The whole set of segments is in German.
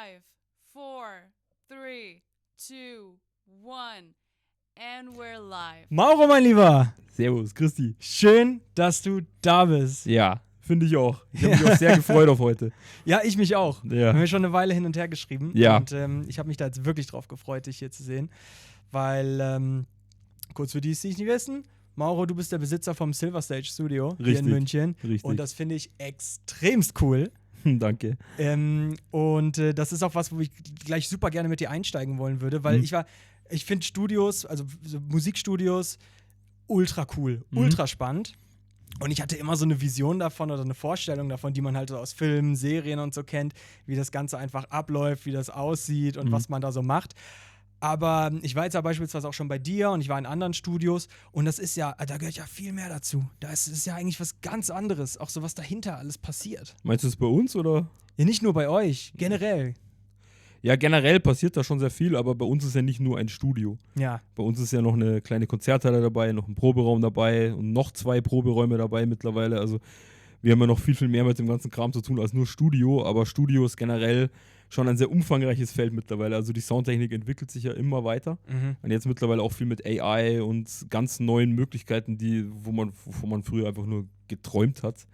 5, 4, 3, 2, 1. And we're live. Mauro, mein Lieber, Servus, Christi. schön, dass du da bist. Ja, finde ich auch. Ich habe mich auch sehr gefreut auf heute. Ja, ich mich auch. Ja. Wir haben ja schon eine Weile hin und her geschrieben. Ja. Und ich habe mich da jetzt wirklich drauf gefreut, dich hier zu sehen. Weil, kurz für die es nicht wissen, Mauro, du bist der Besitzer vom Silver Stage Studio hier in Richtig, München. richtig. Und das finde ich extremst cool. Danke. Das ist auch was, wo ich gleich super gerne mit dir einsteigen wollen würde, weil ich finde Studios, also so Musikstudios, ultra cool, ultra spannend. Und ich hatte immer so eine Vision davon oder eine Vorstellung davon, die man halt so aus Filmen, Serien und so kennt, wie das Ganze einfach abläuft, wie das aussieht und was man da so macht. Aber ich war jetzt ja beispielsweise auch schon bei dir und ich war in anderen Studios und das ist ja, da gehört ja viel mehr dazu. Da ist ja eigentlich was ganz anderes, auch so was dahinter alles passiert. Meinst du es bei uns oder? Ja, nicht nur bei euch, generell. Ja, generell passiert da schon sehr viel, aber bei uns ist ja nicht nur ein Studio. Ja. Bei uns ist ja noch eine kleine Konzerthalle dabei, noch ein Proberaum dabei und noch 2 Proberäume dabei mittlerweile. Also wir haben ja noch viel, viel mehr mit dem ganzen Kram zu tun als nur Studio, aber Studio ist generell schon ein sehr umfangreiches Feld mittlerweile. Also die Soundtechnik entwickelt sich ja immer weiter. Und jetzt mittlerweile auch viel mit AI und ganz neuen Möglichkeiten, wovon man früher einfach nur geträumt hat.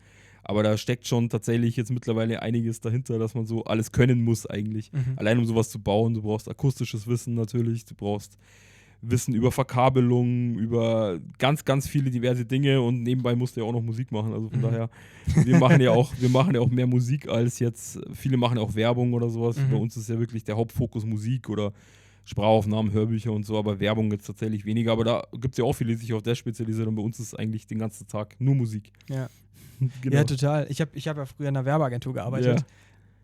Aber da steckt schon tatsächlich jetzt mittlerweile einiges dahinter, dass man so alles können muss eigentlich. Allein um sowas zu bauen, du brauchst akustisches Wissen natürlich, du brauchst Wissen über Verkabelung, über ganz, ganz viele diverse Dinge und nebenbei musst du ja auch noch Musik machen. Also von daher, wir machen ja auch mehr Musik als jetzt, viele machen ja auch Werbung oder sowas. Bei uns ist ja wirklich der Hauptfokus Musik oder Sprachaufnahmen, Hörbücher und so, aber Werbung jetzt tatsächlich weniger. Aber da gibt es ja auch viele, die sich auf das spezialisieren und bei uns ist eigentlich den ganzen Tag nur Musik. Ja. Genau. Ja, total. Ich hab ja früher in einer Werbeagentur gearbeitet. Ja.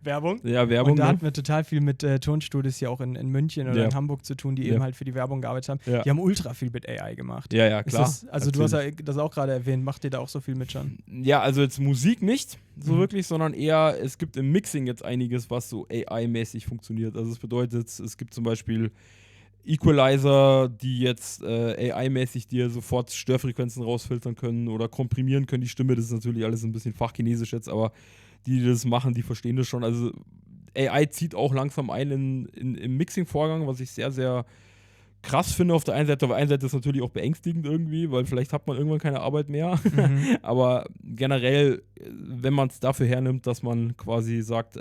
Werbung. Ja, Werbung. Und da ne? hatten wir total viel mit Tonstudios hier auch in München oder in Hamburg zu tun, die eben halt für die Werbung gearbeitet haben. Ja. Die haben ultra viel mit AI gemacht. Ja, ja, klar. Also du hast ja das auch gerade erwähnt, macht ihr da auch so viel mit schon? Ja, also jetzt Musik nicht so wirklich, sondern eher, es gibt im Mixing jetzt einiges, was so AI-mäßig funktioniert. Also das bedeutet, es gibt zum Beispiel Equalizer, die jetzt AI-mäßig dir sofort Störfrequenzen rausfiltern können oder komprimieren können die Stimme. Das ist natürlich alles ein bisschen fachchinesisch jetzt, aber die das machen, die verstehen das schon. Also AI zieht auch langsam ein im Mixing-Vorgang, was ich sehr, sehr krass finde auf der einen Seite. Auf der einen Seite ist es natürlich auch beängstigend irgendwie, weil vielleicht hat man irgendwann keine Arbeit mehr. Aber generell, wenn man es dafür hernimmt, dass man quasi sagt,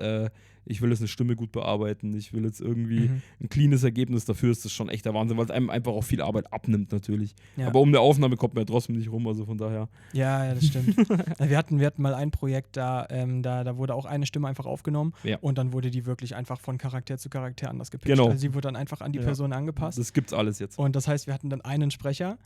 ich will jetzt eine Stimme gut bearbeiten, ich will jetzt irgendwie ein cleanes Ergebnis, dafür ist das schon echt der Wahnsinn, weil es einem einfach auch viel Arbeit abnimmt natürlich. Ja. Aber um eine Aufnahme kommt man ja trotzdem nicht rum, also von daher. Ja, das stimmt. wir hatten mal ein Projekt, da wurde auch eine Stimme einfach aufgenommen und dann wurde die wirklich einfach von Charakter zu Charakter anders gepitcht. Genau. Also sie wurde dann einfach an die Person angepasst. Das gibt's alles jetzt. Und das heißt, wir hatten dann einen Sprecher,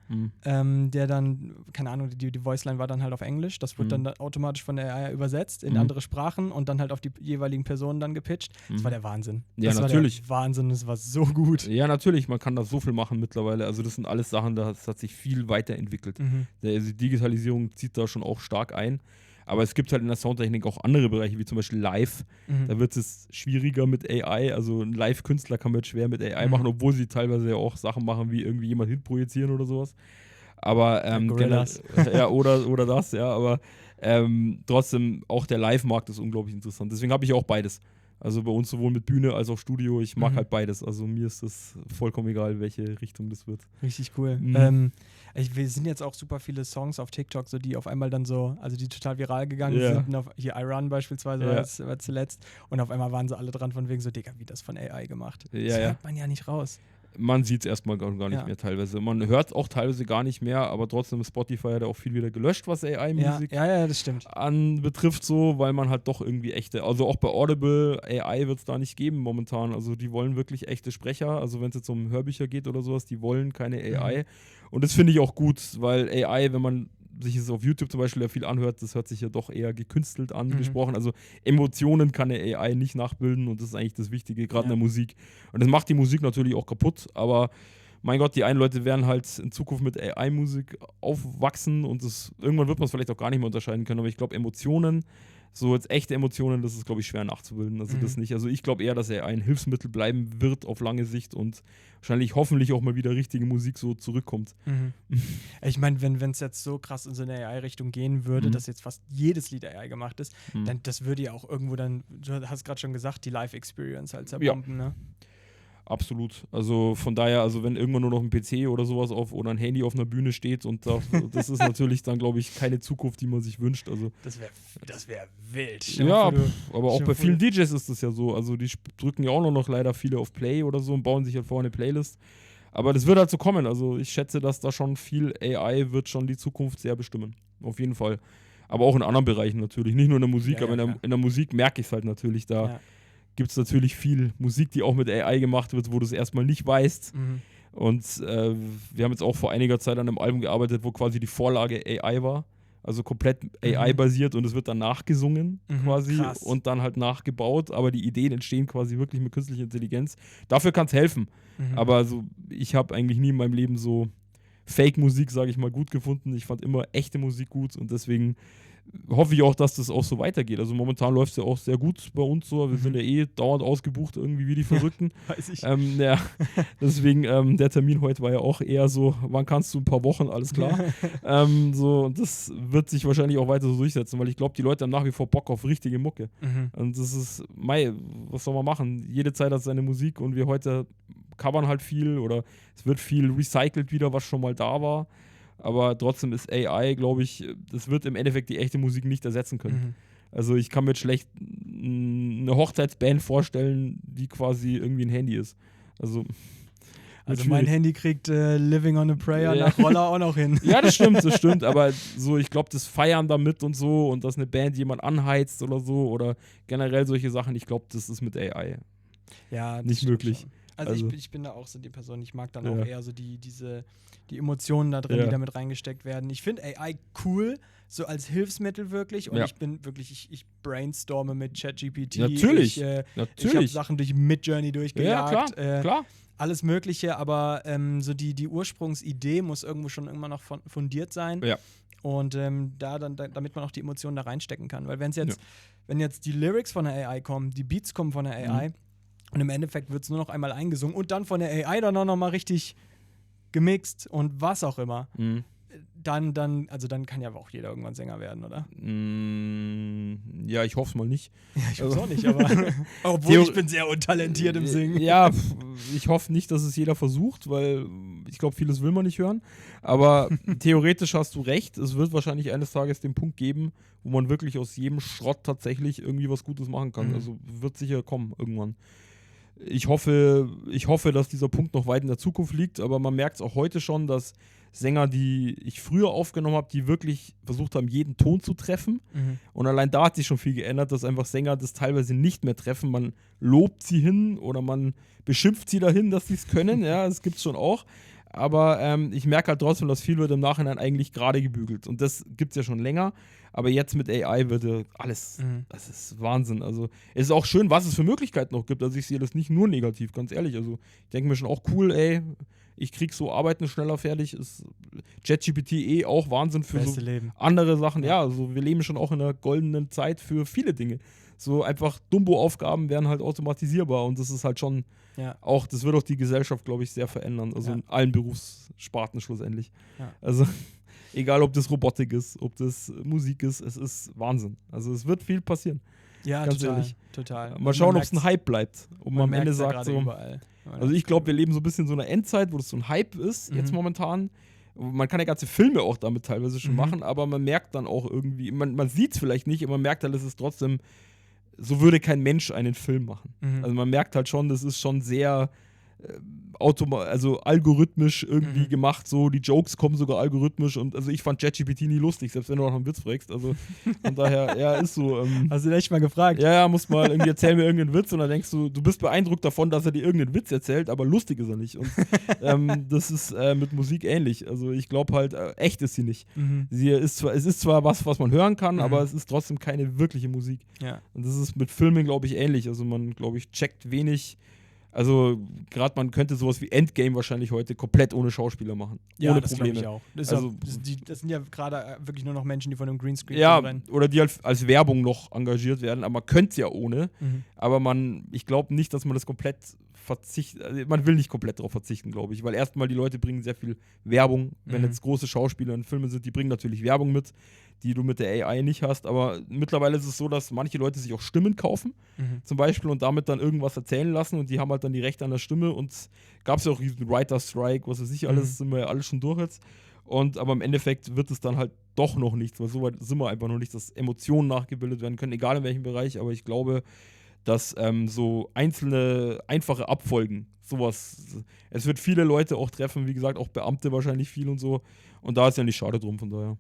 der dann, keine Ahnung, die Voiceline war dann halt auf Englisch, das wurde dann automatisch von der AI übersetzt in andere Sprachen und dann halt auf die jeweiligen Personen dann gepitcht. Das war der Wahnsinn. Ja, das natürlich. war der Wahnsinn, das war so gut. Ja, natürlich, man kann da so viel machen mittlerweile. Also das sind alles Sachen, das hat sich viel weiterentwickelt. Also die Digitalisierung zieht da schon auch stark ein. Aber es gibt halt in der Soundtechnik auch andere Bereiche, wie zum Beispiel Live. Da wird es schwieriger mit AI. Also ein Live-Künstler kann man jetzt schwer mit AI machen, obwohl sie teilweise ja auch Sachen machen, wie irgendwie jemand hinprojizieren oder sowas. Aber ja, oder das, ja, aber trotzdem, auch der Live-Markt ist unglaublich interessant. Deswegen habe ich auch beides. Also bei uns sowohl mit Bühne als auch Studio, ich mag halt beides. Also mir ist das vollkommen egal, welche Richtung das wird. Richtig cool. Wir sind jetzt auch super viele Songs auf TikTok, so die auf einmal dann so, also die total viral gegangen sind. Hier I Run beispielsweise war zuletzt. Und auf einmal waren sie alle dran von wegen so, Digga, wie das von AI gemacht. Das hört man ja nicht raus. Man sieht es erstmal gar nicht mehr teilweise. Man hört es auch teilweise gar nicht mehr, aber trotzdem Spotify hat auch viel wieder gelöscht, was AI-Musik das stimmt. betrifft, so, weil man halt doch irgendwie echte, also auch bei Audible, AI wird es da nicht geben momentan. Also die wollen wirklich echte Sprecher, also wenn es jetzt um Hörbücher geht oder sowas, die wollen keine AI. Und das finde ich auch gut, weil AI, wenn man sich es auf YouTube zum Beispiel ja viel anhört, das hört sich ja doch eher gekünstelt an, gesprochen. Also Emotionen kann eine AI nicht nachbilden und das ist eigentlich das Wichtige, gerade in der Musik. Und das macht die Musik natürlich auch kaputt, aber mein Gott, die einen Leute werden halt in Zukunft mit AI-Musik aufwachsen und irgendwann wird man es vielleicht auch gar nicht mehr unterscheiden können, aber ich glaube, Emotionen, So jetzt echte Emotionen, das ist, glaube ich, schwer nachzubilden. Also das nicht. Also ich glaube eher, dass er ein Hilfsmittel bleiben wird auf lange Sicht und wahrscheinlich hoffentlich auch mal wieder richtige Musik so zurückkommt. Ich meine, wenn es jetzt so krass in so eine AI-Richtung gehen würde, dass jetzt fast jedes Lied AI gemacht ist, dann das würde ja auch irgendwo dann, du hast gerade schon gesagt, die Live-Experience halt zerbomben, ne? Absolut. Also von daher, also wenn irgendwann nur noch ein PC oder sowas oder ein Handy auf einer Bühne steht und das ist natürlich dann, glaube ich, keine Zukunft, die man sich wünscht. Also Das wär wild. ja, aber auch bei vielen DJs ist das ja so. Also die drücken ja auch noch leider viele auf Play oder so und bauen sich halt vorher eine Playlist. Aber das wird halt so kommen. Also ich schätze, dass da schon viel AI wird schon die Zukunft sehr bestimmen. Auf jeden Fall. Aber auch in anderen Bereichen natürlich. Nicht nur in der Musik, Ja, aber ja, in der Musik merke ich es halt natürlich. Da gibt es natürlich viel Musik, die auch mit AI gemacht wird, wo du es erstmal nicht weißt. Und wir haben jetzt auch vor einiger Zeit an einem Album gearbeitet, wo quasi die Vorlage AI war. Also komplett AI-basiert und es wird dann nachgesungen quasi krass. und dann halt nachgebaut. Aber die Ideen entstehen quasi wirklich mit künstlicher Intelligenz. Dafür kann es helfen. Aber also, ich habe eigentlich nie in meinem Leben so Fake-Musik, sage ich mal, gut gefunden. Ich fand immer echte Musik gut und deswegen hoffe ich auch, dass das auch so weitergeht. Also momentan läuft es ja auch sehr gut bei uns so. Wir sind ja eh dauernd ausgebucht irgendwie wie die Verrückten. Weiß ich. Ja, deswegen, der Termin heute war ja auch eher so, wann kannst du ein paar Wochen, alles klar. So, und das wird sich wahrscheinlich auch weiter so durchsetzen, weil ich glaube, die Leute haben nach wie vor Bock auf richtige Mucke. Und das ist, was soll man machen? Jede Zeit hat seine Musik und wir heute covern halt viel oder es wird viel recycelt wieder, was schon mal da war. Aber trotzdem ist AI, glaube ich, das wird im Endeffekt die echte Musik nicht ersetzen können. Also ich kann mir jetzt schlecht eine Hochzeitsband vorstellen, die quasi irgendwie ein Handy ist. Also mein Handy kriegt Living on a Prayer nach Roller auch noch hin. Ja, das stimmt. Aber so, ich glaube, das Feiern damit und so und dass eine Band jemand anheizt oder so oder generell solche Sachen, ich glaube, das ist mit AI nicht möglich. Schon. Also ich bin da auch so die Person, ich mag dann auch eher so die Emotionen da drin, die damit reingesteckt werden. Ich finde AI cool, so als Hilfsmittel wirklich. Und ich brainstorme mit ChatGPT. Natürlich. Ich habe Sachen durch Midjourney durchgejagt. Ja, klar. Alles Mögliche, aber so die Ursprungsidee muss irgendwo schon immer noch fundiert sein. Ja. Und damit man auch die Emotionen da reinstecken kann. Weil wenn jetzt die Lyrics von der AI kommen, die Beats kommen von der AI, und im Endeffekt wird es nur noch einmal eingesungen und dann von der AI dann auch noch mal richtig gemixt und was auch immer. Dann kann ja auch jeder irgendwann Sänger werden, oder? Ja, ich hoffe es mal nicht. Ja, ich hoffe es auch nicht, aber obwohl ich bin sehr untalentiert im Singen. Ja, ich hoffe nicht, dass es jeder versucht, weil ich glaube, vieles will man nicht hören. Aber theoretisch hast du recht, es wird wahrscheinlich eines Tages den Punkt geben, wo man wirklich aus jedem Schrott tatsächlich irgendwie was Gutes machen kann. Also wird sicher kommen irgendwann. Ich hoffe, dass dieser Punkt noch weit in der Zukunft liegt, aber man merkt es auch heute schon, dass Sänger, die ich früher aufgenommen habe, die wirklich versucht haben, jeden Ton zu treffen. Und allein da hat sich schon viel geändert, dass einfach Sänger das teilweise nicht mehr treffen. Man lobt sie hin oder man beschimpft sie dahin, dass sie es können. Ja, das gibt es schon auch. Aber ich merke halt trotzdem, dass viel wird im Nachhinein eigentlich gerade gebügelt. Und das gibt es ja schon länger. Aber jetzt mit AI wird ja alles, das ist Wahnsinn. Also es ist auch schön, was es für Möglichkeiten noch gibt. Also ich sehe das nicht nur negativ, ganz ehrlich. Also ich denke mir schon auch cool, ich krieg so Arbeiten schneller fertig. Ist ChatGPT auch Wahnsinn für so andere Sachen. Ja, also wir leben schon auch in einer goldenen Zeit für viele Dinge. So einfach Dumbo-Aufgaben werden halt automatisierbar und das ist halt schon auch, das wird auch die Gesellschaft, glaube ich, sehr verändern. Also in allen Berufssparten schlussendlich. Ja. Also egal, ob das Robotik ist, ob das Musik ist, es ist Wahnsinn. Also es wird viel passieren. Ja, ganz ehrlich. Total. Mal schauen, ob es ein Hype bleibt. Und man am Ende sagt so, überall. Also ich glaube, wir leben so ein bisschen in so einer Endzeit, wo das so ein Hype ist, jetzt momentan. Man kann ja ganze Filme auch damit teilweise schon machen, aber man merkt dann auch irgendwie, man sieht es vielleicht nicht, aber man merkt halt, es ist trotzdem, so würde kein Mensch einen Film machen. Also man merkt halt schon, das ist schon sehr also algorithmisch irgendwie gemacht, so die Jokes kommen sogar algorithmisch und also ich fand ChatGPT nie lustig, selbst wenn du noch einen Witz fragst, also von daher, ja, ist so. Hast du den echt mal gefragt? Ja, musst mal irgendwie erzähl mir irgendeinen Witz und dann denkst du bist beeindruckt davon, dass er dir irgendeinen Witz erzählt, aber lustig ist er nicht und das ist mit Musik ähnlich, also ich glaube halt, echt ist sie nicht. Es ist zwar was man hören kann, aber es ist trotzdem keine wirkliche Musik. Ja. Und das ist mit Filmen, glaube ich, ähnlich, also man, glaube ich, checkt wenig Also gerade man könnte sowas wie Endgame wahrscheinlich heute komplett ohne Schauspieler machen. Ja, ohne das Probleme. glaube ich auch. Das sind ja gerade wirklich nur noch Menschen, die von einem Greenscreen Ja, rennen. oder die halt als Werbung noch engagiert werden, aber man könnte es ja ohne. Mhm. Aber ich glaube nicht, dass man das komplett man will nicht komplett darauf verzichten, glaube ich, weil erstmal die Leute bringen sehr viel Werbung, wenn jetzt große Schauspieler in Filmen sind, die bringen natürlich Werbung mit, die du mit der AI nicht hast, aber mittlerweile ist es so, dass manche Leute sich auch Stimmen kaufen, zum Beispiel, und damit dann irgendwas erzählen lassen und die haben halt dann die Rechte an der Stimme und gab es ja auch diesen Writer-Strike, was weiß ich alles, sind wir ja alle schon durch jetzt. Aber im Endeffekt wird es dann halt doch noch nichts, weil so weit sind wir einfach noch nicht, dass Emotionen nachgebildet werden können, egal in welchem Bereich, aber ich glaube, dass so einzelne, einfache Abfolgen, sowas, es wird viele Leute auch treffen, wie gesagt, auch Beamte wahrscheinlich viel und so. Und da ist ja nicht schade drum, von daher.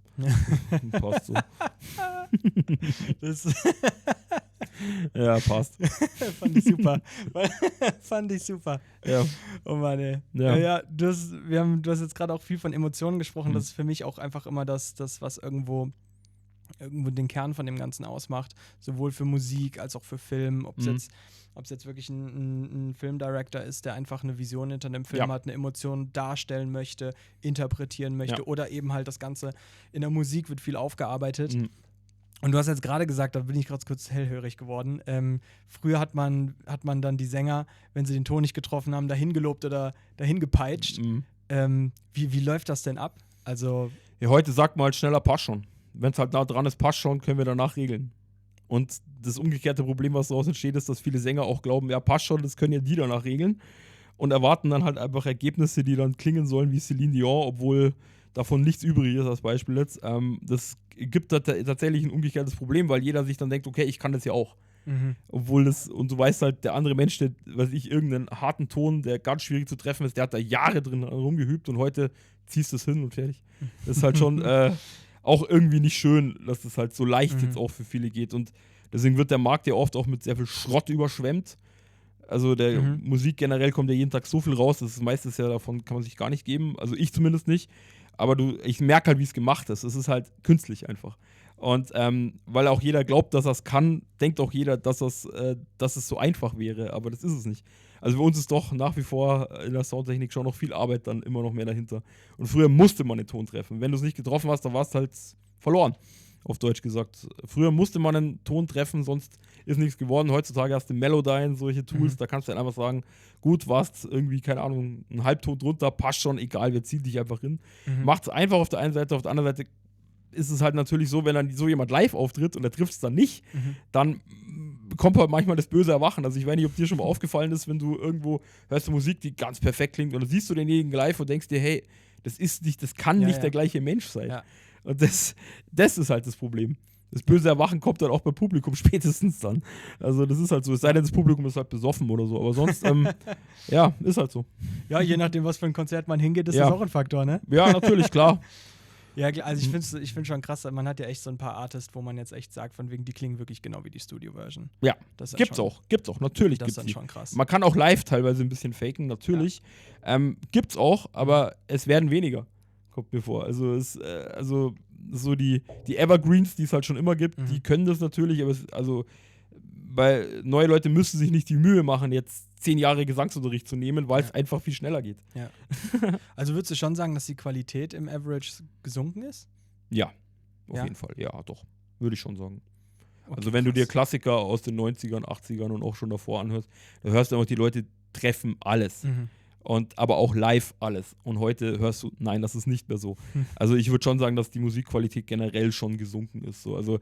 Passt so. Ja, passt. Fand ich super. Fand ich super. Ja. Oh Mann, ey. Ja. Ja, du hast jetzt gerade auch viel von Emotionen gesprochen. Das ist für mich auch einfach immer das was irgendwo den Kern von dem Ganzen ausmacht. Sowohl für Musik als auch für Film. Ob es jetzt wirklich ein Filmdirector ist, der einfach eine Vision hinter einem Film hat, eine Emotion darstellen möchte, interpretieren möchte oder eben halt das Ganze in der Musik wird viel aufgearbeitet. Und du hast jetzt gerade gesagt, da bin ich gerade kurz hellhörig geworden. Früher hat man dann die Sänger, wenn sie den Ton nicht getroffen haben, dahin gelobt oder dahin gepeitscht. Wie läuft das denn ab? Also ja, heute sagt man halt schneller, passt schon. Wenn es halt nah dran ist, passt schon, können wir danach regeln. Und das umgekehrte Problem, was daraus entsteht, ist, dass viele Sänger auch glauben, ja, passt schon, das können ja die danach regeln. Und erwarten dann halt einfach Ergebnisse, die dann klingen sollen wie Celine Dion, obwohl davon nichts übrig ist, als Beispiel jetzt. Das gibt da tatsächlich ein umgekehrtes Problem, weil jeder sich dann denkt, okay, ich kann das ja auch. Obwohl und du weißt halt, der andere Mensch, der, weiß ich, irgendeinen harten Ton, der ganz schwierig zu treffen ist, der hat da Jahre drin rumgeübt und heute ziehst du es hin und fertig. Das ist halt schon auch irgendwie nicht schön, dass das halt so leicht jetzt auch für viele geht. Und deswegen wird der Markt ja oft auch mit sehr viel Schrott überschwemmt. Also der Musik generell kommt ja jeden Tag so viel raus, das meiste ja davon kann man sich gar nicht geben. Also ich zumindest nicht. Aber ich merke halt, wie es gemacht ist. Es ist halt künstlich einfach. Und weil auch jeder glaubt, dass er es kann, denkt auch jeder, dass es so einfach wäre. Aber das ist es nicht. Also bei uns ist doch nach wie vor in der Soundtechnik schon noch viel Arbeit dann immer noch mehr dahinter. Und früher musste man den Ton treffen. Wenn du es nicht getroffen hast, dann warst du halt verloren, auf Deutsch gesagt. Früher musste man einen Ton treffen, sonst ist nichts geworden. Heutzutage hast du Melodyne, solche Tools, da kannst du dann einfach sagen, gut, warst irgendwie, keine Ahnung, einen Halbton drunter, passt schon, egal, wir ziehen dich einfach hin. Macht es einfach auf der einen Seite, auf der anderen Seite ist es halt natürlich so, wenn dann so jemand live auftritt und er trifft es dann nicht, dann kommt halt manchmal das böse Erwachen. Also ich weiß nicht, ob dir schon mal aufgefallen ist, wenn du irgendwo hörst du Musik, die ganz perfekt klingt und dann siehst du denjenigen live und denkst dir, hey, das kann nicht der gleiche Mensch sein. Ja. Und das ist halt das Problem. Das böse Erwachen kommt dann auch beim Publikum spätestens dann. Also das ist halt so, es sei denn, das Publikum ist halt besoffen oder so, aber sonst, ja, ist halt so. Ja, je nachdem, was für ein Konzert man hingeht, ist das auch ein Faktor, ne? Ja, natürlich, klar. Ja, also ich finde schon krass, man hat ja echt so ein paar Artists, wo man jetzt echt sagt, von wegen, die klingen wirklich genau wie die Studio-Version. Ja, gibt's auch, natürlich. Das ist dann schon krass. Man kann auch live teilweise ein bisschen faken, natürlich. Ja. Gibt's auch, aber es werden weniger, kommt mir vor. Also so die Evergreens, die es halt schon immer gibt, die können das natürlich, aber weil neue Leute müssen sich nicht die Mühe machen, jetzt 10 Jahre Gesangsunterricht zu nehmen, weil es einfach viel schneller geht. Ja. Also würdest du schon sagen, dass die Qualität im Average gesunken ist? Ja, auf jeden Fall. Ja, doch. Würde ich schon sagen. Okay, also wenn du dir Klassiker aus den 90ern, 80ern und auch schon davor anhörst, da hörst du einfach, die Leute treffen alles. Aber auch live alles. Und heute hörst du, nein, das ist nicht mehr so. Also ich würde schon sagen, dass die Musikqualität generell schon gesunken ist. So. Also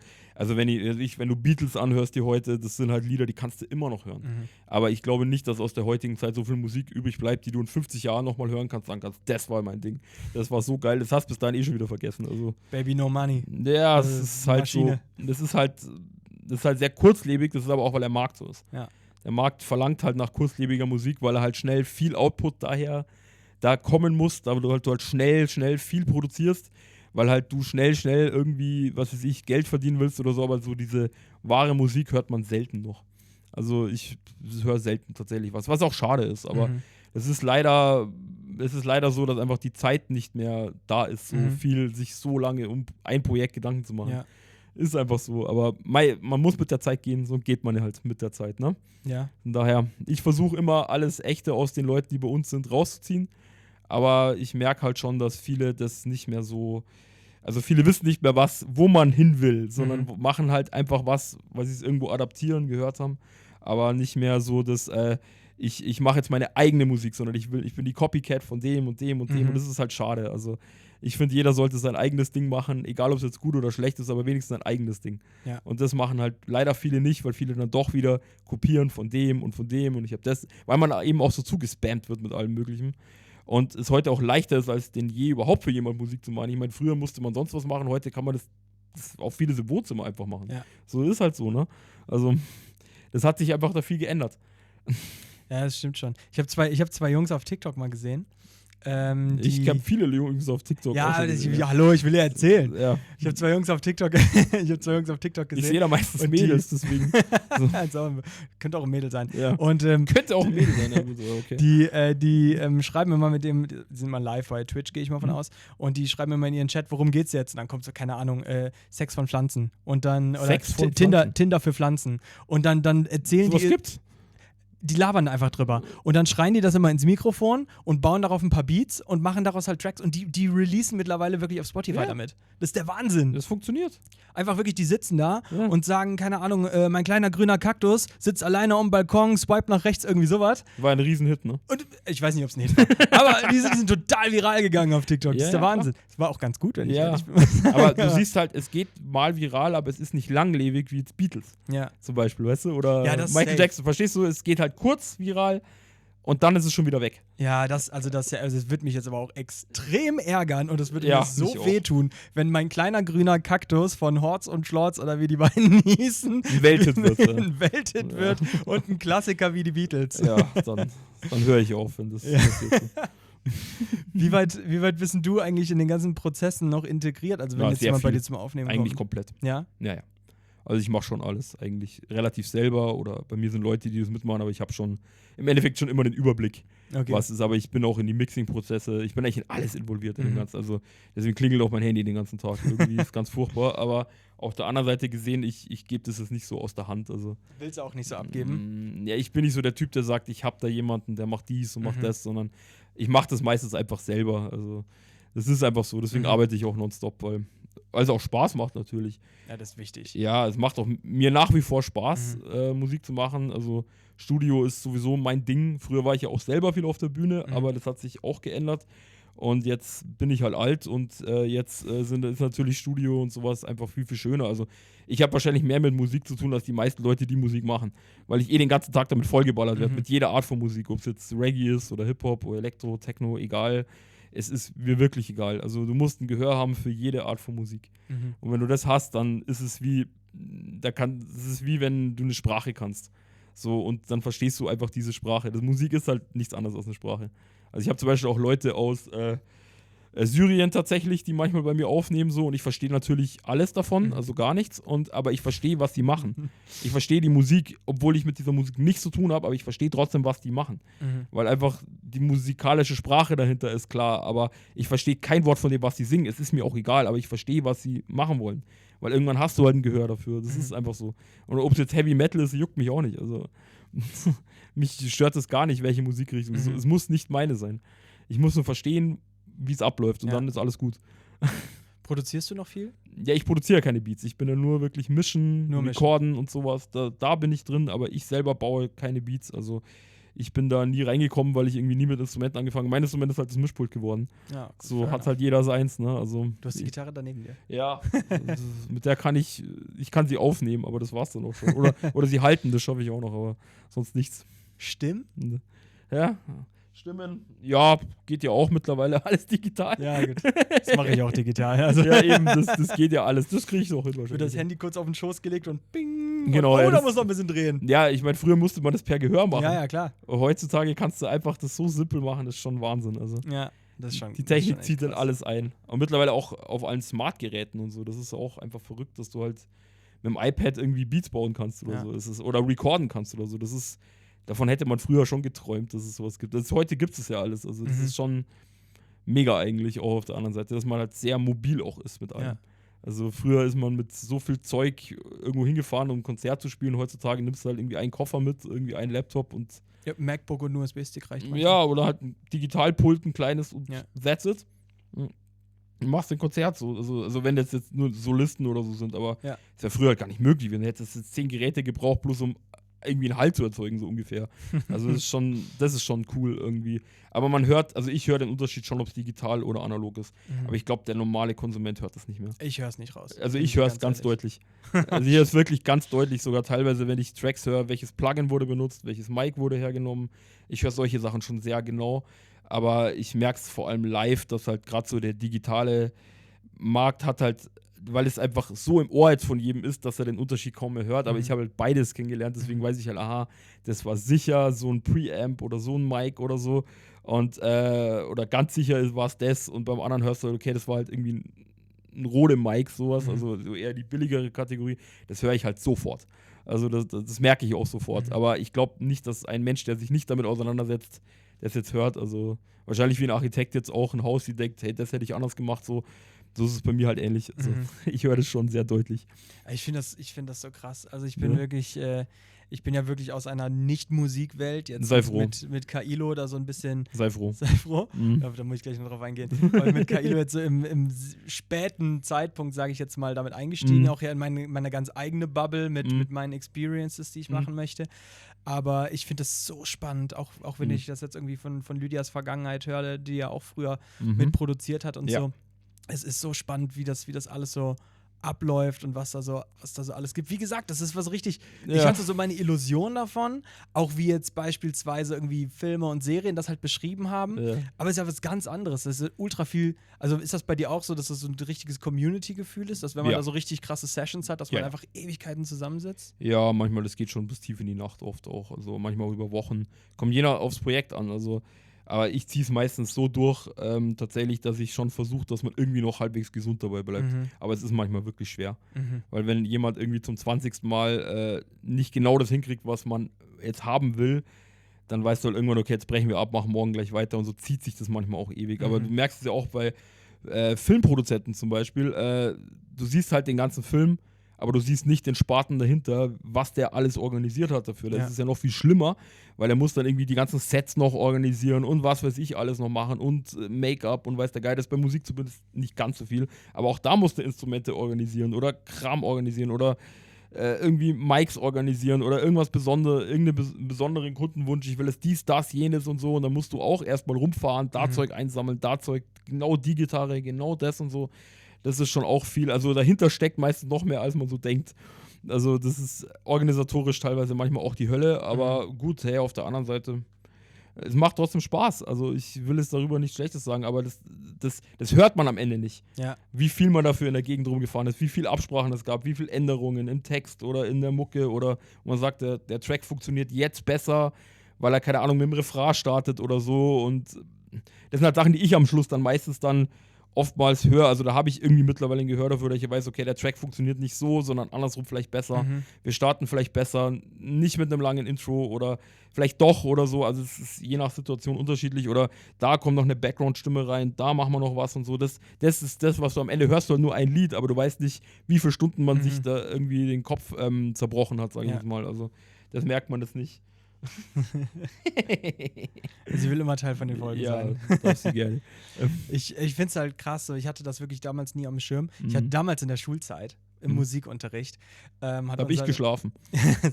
wenn du Beatles anhörst dir heute, das sind halt Lieder, die kannst du immer noch hören. Aber ich glaube nicht, dass aus der heutigen Zeit so viel Musik übrig bleibt, die du in 50 Jahren nochmal hören kannst, sagen kannst, das war mein Ding. Das war so geil, das hast du bis dahin schon wieder vergessen. Also, Baby No Money. Ja, das ist halt Maschine. So. Das ist halt sehr kurzlebig, das ist aber auch, weil der Markt so ist. Ja. Der Markt verlangt halt nach kurzlebiger Musik, weil er halt schnell viel Output da kommen muss, da du halt schnell viel produzierst, weil halt du schnell irgendwie, was weiß ich, Geld verdienen willst oder so, aber so diese wahre Musik hört man selten noch. Also ich höre selten tatsächlich was auch schade ist, aber es ist leider so, dass einfach die Zeit nicht mehr da ist, so viel sich so lange um ein Projekt Gedanken zu machen. Ja. Ist einfach so. Aber man muss mit der Zeit gehen, so geht man ja halt mit der Zeit, ne? Ja. Von daher, ich versuche immer alles Echte aus den Leuten, die bei uns sind, rauszuziehen. Aber ich merke halt schon, dass viele das nicht mehr so. Also viele wissen nicht mehr, wo man hin will, sondern machen halt einfach was, weil sie es irgendwo adaptieren, gehört haben. Aber nicht mehr so, dass ich mache jetzt meine eigene Musik, sondern ich bin die Copycat von dem und dem und dem. Und das ist halt schade. Also ich finde, jeder sollte sein eigenes Ding machen, egal ob es jetzt gut oder schlecht ist, aber wenigstens ein eigenes Ding. Ja. Und das machen halt leider viele nicht, weil viele dann doch wieder kopieren von dem und von dem. Und ich habe das, weil man eben auch so zugespammt wird mit allem Möglichen. Und es heute auch leichter ist, als denn je überhaupt für jemand Musik zu machen. Ich meine, früher musste man sonst was machen, heute kann man das auf vieles im Wohnzimmer einfach machen. Ja. So ist halt so, ne? Also, das hat sich einfach da viel geändert. Ja, das stimmt schon. Ich hab zwei Jungs auf TikTok mal gesehen. Ich habe viele Jungs auf TikTok. Ja, hallo, ich will ja erzählen. Ja. Ich habe zwei Jungs auf TikTok gesehen. Ich sehe da meistens und Mädels, deswegen. So. Also, könnte auch ein Mädel sein. Ja. Und, könnte auch ein Mädel sein, ja, gut, okay. Die schreiben immer die sind mal live bei Twitch, gehe ich mal von aus. Und die schreiben immer in ihren Chat, worum geht's jetzt? Und dann kommt so, keine Ahnung, Sex von Pflanzen. Und dann, oder Tinder für Pflanzen. Und dann erzählen was gibt's? Die labern einfach drüber. Und dann schreien die das immer ins Mikrofon und bauen darauf ein paar Beats und machen daraus halt Tracks. Und die releasen mittlerweile wirklich auf Spotify damit. Das ist der Wahnsinn. Das funktioniert. Einfach wirklich, die sitzen da und sagen, keine Ahnung, mein kleiner grüner Kaktus sitzt alleine am Balkon, swipe nach rechts, irgendwie sowas. War ein Riesenhit, ne? Und ich weiß nicht, ob es ein Hit war. Aber die sind total viral gegangen auf TikTok. Das ist der Wahnsinn. Das war auch ganz gut, wenn ich ehrlich bin. Aber du siehst halt, es geht mal viral, aber es ist nicht langlebig wie jetzt Beatles. Ja. Zum Beispiel, weißt du? Oder Michael Jackson, verstehst du? Es geht halt kurz viral und dann ist es schon wieder weg. Ja, das wird mich jetzt aber auch extrem ärgern und es würde mir so wehtun, wenn mein kleiner grüner Kaktus von Horz und Schlorz oder wie die beiden hießen, ein Welthit wird und ein Klassiker wie die Beatles. Ja, dann höre ich auf, wenn das passiert. Wie weit bist du eigentlich in den ganzen Prozessen noch integriert? Also wenn jetzt jemand bei dir zum Aufnehmen kommt? Eigentlich komplett. Ja? Ja. Also ich mache schon alles eigentlich relativ selber oder bei mir sind Leute, die das mitmachen, aber ich habe schon im Endeffekt schon immer den Überblick, was ist. Aber ich bin auch in die Mixing-Prozesse, ich bin eigentlich in alles involviert in dem Ganzen. Also deswegen klingelt auch mein Handy den ganzen Tag. Irgendwie ist ganz furchtbar, aber auf der anderen Seite gesehen, ich gebe das jetzt nicht so aus der Hand. Also, willst du auch nicht so abgeben? Ja, ich bin nicht so der Typ, der sagt, ich habe da jemanden, der macht dies und macht das, sondern ich mache das meistens einfach selber. Also das ist einfach so, deswegen arbeite ich auch nonstop, weil es auch Spaß macht natürlich. Ja, das ist wichtig. Ja, es macht auch mir nach wie vor Spaß, Musik zu machen. Also Studio ist sowieso mein Ding. Früher war ich ja auch selber viel auf der Bühne, aber das hat sich auch geändert. Und jetzt bin ich halt alt und jetzt ist natürlich Studio und sowas einfach viel, viel schöner. Also ich habe wahrscheinlich mehr mit Musik zu tun, als die meisten Leute, die Musik machen. Weil ich den ganzen Tag damit vollgeballert werde, mit jeder Art von Musik. Ob es jetzt Reggae ist oder Hip-Hop oder Elektro, Techno, egal. Es ist mir wirklich egal. Also du musst ein Gehör haben für jede Art von Musik. Und wenn du das hast, dann ist es wie wenn du eine Sprache kannst. So, und dann verstehst du einfach diese Sprache. Das Musik ist halt nichts anderes als eine Sprache. Also ich habe zum Beispiel auch Leute aus Syrien tatsächlich, die manchmal bei mir aufnehmen so und ich verstehe natürlich alles davon, also gar nichts, aber ich verstehe, was die machen. Ich verstehe die Musik, obwohl ich mit dieser Musik nichts zu tun habe, aber ich verstehe trotzdem, was die machen. Weil einfach die musikalische Sprache dahinter ist klar, aber ich verstehe kein Wort von dem, was sie singen. Es ist mir auch egal, aber ich verstehe, was sie machen wollen. Weil irgendwann hast du halt ein Gehör dafür. Das ist einfach so. Und ob es jetzt Heavy Metal ist, juckt mich auch nicht. Also mich stört es gar nicht, welche Musikrichtung. Es muss nicht meine sein. Ich muss nur verstehen, wie es abläuft und dann ist alles gut. Produzierst du noch viel? Ja, ich produziere ja keine Beats. Ich bin ja nur wirklich mischen, recorden und sowas. Da bin ich drin, aber ich selber baue keine Beats. Also ich bin da nie reingekommen, weil ich irgendwie nie mit Instrumenten angefangen habe. Mein Instrument ist halt das Mischpult geworden. Ja, so hat halt jeder seins, ne? Also, du hast die Gitarre daneben dir. Ja, mit der kann ich kann sie aufnehmen, aber das war's dann auch schon. Oder sie halten, das schaffe ich auch noch, aber sonst nichts. Stimmen? Ja. Stimmen, ja, geht ja auch mittlerweile alles digital. Ja, gut. Das mache ich auch digital. Also. Ja, eben, das geht ja alles. Das kriege ich noch hin wahrscheinlich. Wird das Handy kurz auf den Schoß gelegt und bing. Genau. Und, da muss noch ein bisschen drehen. Ja, ich meine, früher musste man das per Gehör machen. Ja, klar. Heutzutage kannst du einfach das so simpel machen, das ist schon Wahnsinn. Also, ja, das ist schon. Die Technik zieht dann alles ein. Und mittlerweile auch auf allen Smartgeräten und so. Das ist auch einfach verrückt, dass du halt mit dem iPad irgendwie Beats bauen kannst oder so. Oder recorden kannst oder so. Das ist. Davon hätte man früher schon geträumt, dass es sowas gibt. Heute gibt es ja alles. Also das ist schon mega eigentlich auch auf der anderen Seite, dass man halt sehr mobil auch ist mit allem. Ja. Also früher ist man mit so viel Zeug irgendwo hingefahren, um ein Konzert zu spielen. Heutzutage nimmst du halt irgendwie einen Koffer mit, irgendwie einen Laptop und Ja, MacBook und USB-Stick reicht manchmal. ja, oder halt ein Digitalpult, ein kleines und Ja. that's it. Du machst ein Konzert so. Also wenn das jetzt nur Solisten oder so sind, aber Ja. ist ja früher halt gar nicht möglich. Wenn du hättest jetzt 10 Geräte gebraucht, bloß um irgendwie einen Halt zu erzeugen, so ungefähr. Also das ist schon cool irgendwie. Aber man hört, also ich höre den Unterschied schon, ob es digital oder analog ist. Aber ich glaube, der normale Konsument hört das nicht mehr. Ich höre es nicht raus. Also Bin ich höre es ganz ehrlich. deutlich. Also ich höre es wirklich ganz deutlich, sogar teilweise, wenn ich Tracks höre, welches Plugin wurde benutzt, welches Mic wurde hergenommen. Ich höre solche Sachen schon sehr genau. Aber ich merke es vor allem live, dass halt gerade so der digitale Markt hat halt, weil es einfach so im Ohr jetzt von jedem ist, dass er den Unterschied kaum mehr hört. Aber ich habe halt beides kennengelernt, deswegen weiß ich halt, aha, das war sicher so ein Preamp oder so ein Mic oder so. Und, oder ganz sicher war es das. Und beim anderen hörst du, okay, das war halt irgendwie ein Rode Mic, sowas, also so eher die billigere Kategorie. Das höre ich halt sofort. Also das merke ich auch sofort. Aber ich glaube nicht, dass ein Mensch, der sich nicht damit auseinandersetzt, das jetzt hört. Also wahrscheinlich wie ein Architekt jetzt auch ein Haus, die denkt, hey, das hätte ich anders gemacht, so. So ist es bei mir halt ähnlich. Also ich höre das schon sehr deutlich. Ich finde das so krass. Also ich bin wirklich, ich bin ja wirklich aus einer Nicht-Musikwelt jetzt Sei froh. mit Kailo da so ein bisschen. Sei froh. Sei froh. Ja, da muss ich gleich noch drauf eingehen. Weil mit Kailo jetzt so im späten Zeitpunkt, sage ich jetzt mal, damit eingestiegen, auch ja in meine ganz eigene Bubble mit meinen Experiences, die ich machen möchte. Aber ich finde das so spannend, auch wenn ich das jetzt irgendwie von Lydias Vergangenheit höre, die ja auch früher mitproduziert hat und so. Es ist so spannend, wie das alles so abläuft und was da so alles gibt. Wie gesagt, das ist was richtig. Ich hatte so meine Illusion davon, auch wie jetzt beispielsweise irgendwie Filme und Serien das halt beschrieben haben. Ja. Aber es ist ja was ganz anderes. Das ist ultra viel. Also ist das bei dir auch so, dass das so ein richtiges Community-Gefühl ist, dass wenn man da so richtig krasse Sessions hat, dass man einfach Ewigkeiten zusammensitzt? Ja, manchmal, das geht schon bis tief in die Nacht oft auch. Also manchmal auch über Wochen. Kommt je nach aufs Projekt an. Also aber ich ziehe es meistens so durch, tatsächlich, dass ich schon versuche, dass man irgendwie noch halbwegs gesund dabei bleibt. Aber es ist manchmal wirklich schwer. Weil wenn jemand irgendwie zum 20. Mal nicht genau das hinkriegt, was man jetzt haben will, dann weißt du halt irgendwann, okay, jetzt brechen wir ab, machen morgen gleich weiter und so zieht sich das manchmal auch ewig. Aber du merkst es ja auch bei Filmproduzenten zum Beispiel. Du siehst halt den ganzen Film, aber du siehst nicht den Spaten dahinter, was der alles organisiert hat dafür. Das ist ja noch viel schlimmer, weil er muss dann irgendwie die ganzen Sets noch organisieren und was weiß ich alles noch machen und Make-up und weiß der Geil, das ist bei Musik zumindest nicht ganz so viel, aber auch da musst du Instrumente organisieren oder Kram organisieren oder irgendwie Mics organisieren oder irgendwas irgendeinen besonderen Kundenwunsch, ich will es dies, das, jenes und so und dann musst du auch erstmal rumfahren, da Zeug einsammeln, da Zeug, genau die Gitarre, genau das und so. Das ist schon auch viel. Also dahinter steckt meistens noch mehr, als man so denkt. Also das ist organisatorisch teilweise manchmal auch die Hölle, aber gut, hey, auf der anderen Seite, es macht trotzdem Spaß. Also ich will es darüber nicht Schlechtes sagen, aber das hört man am Ende nicht. Ja. Wie viel man dafür in der Gegend rumgefahren ist, wie viel Absprachen es gab, wie viel Änderungen im Text oder in der Mucke oder man sagt, der Track funktioniert jetzt besser, weil er, keine Ahnung, mit dem Refrain startet oder so und das sind halt Sachen, die ich am Schluss dann meistens dann oftmals höre, also da habe ich irgendwie mittlerweile ein Gehör dafür, dass ich weiß, okay, der Track funktioniert nicht so, sondern andersrum vielleicht besser. Wir starten vielleicht besser, nicht mit einem langen Intro oder vielleicht doch oder so, also es ist je nach Situation unterschiedlich oder da kommt noch eine Background-Stimme rein, da machen wir noch was und so. Das ist das, was du am Ende hörst, du halt nur ein Lied, aber du weißt nicht, wie viele Stunden man sich da irgendwie den Kopf zerbrochen hat, sage ich jetzt mal. Also das merkt man das nicht. Sie will immer Teil von den Folgen sein. Ja, darf sie gerne. Ich finde es halt krass, so. Ich hatte das wirklich damals nie am Schirm. Ich hatte damals in der Schulzeit, im Musikunterricht, da habe ich geschlafen.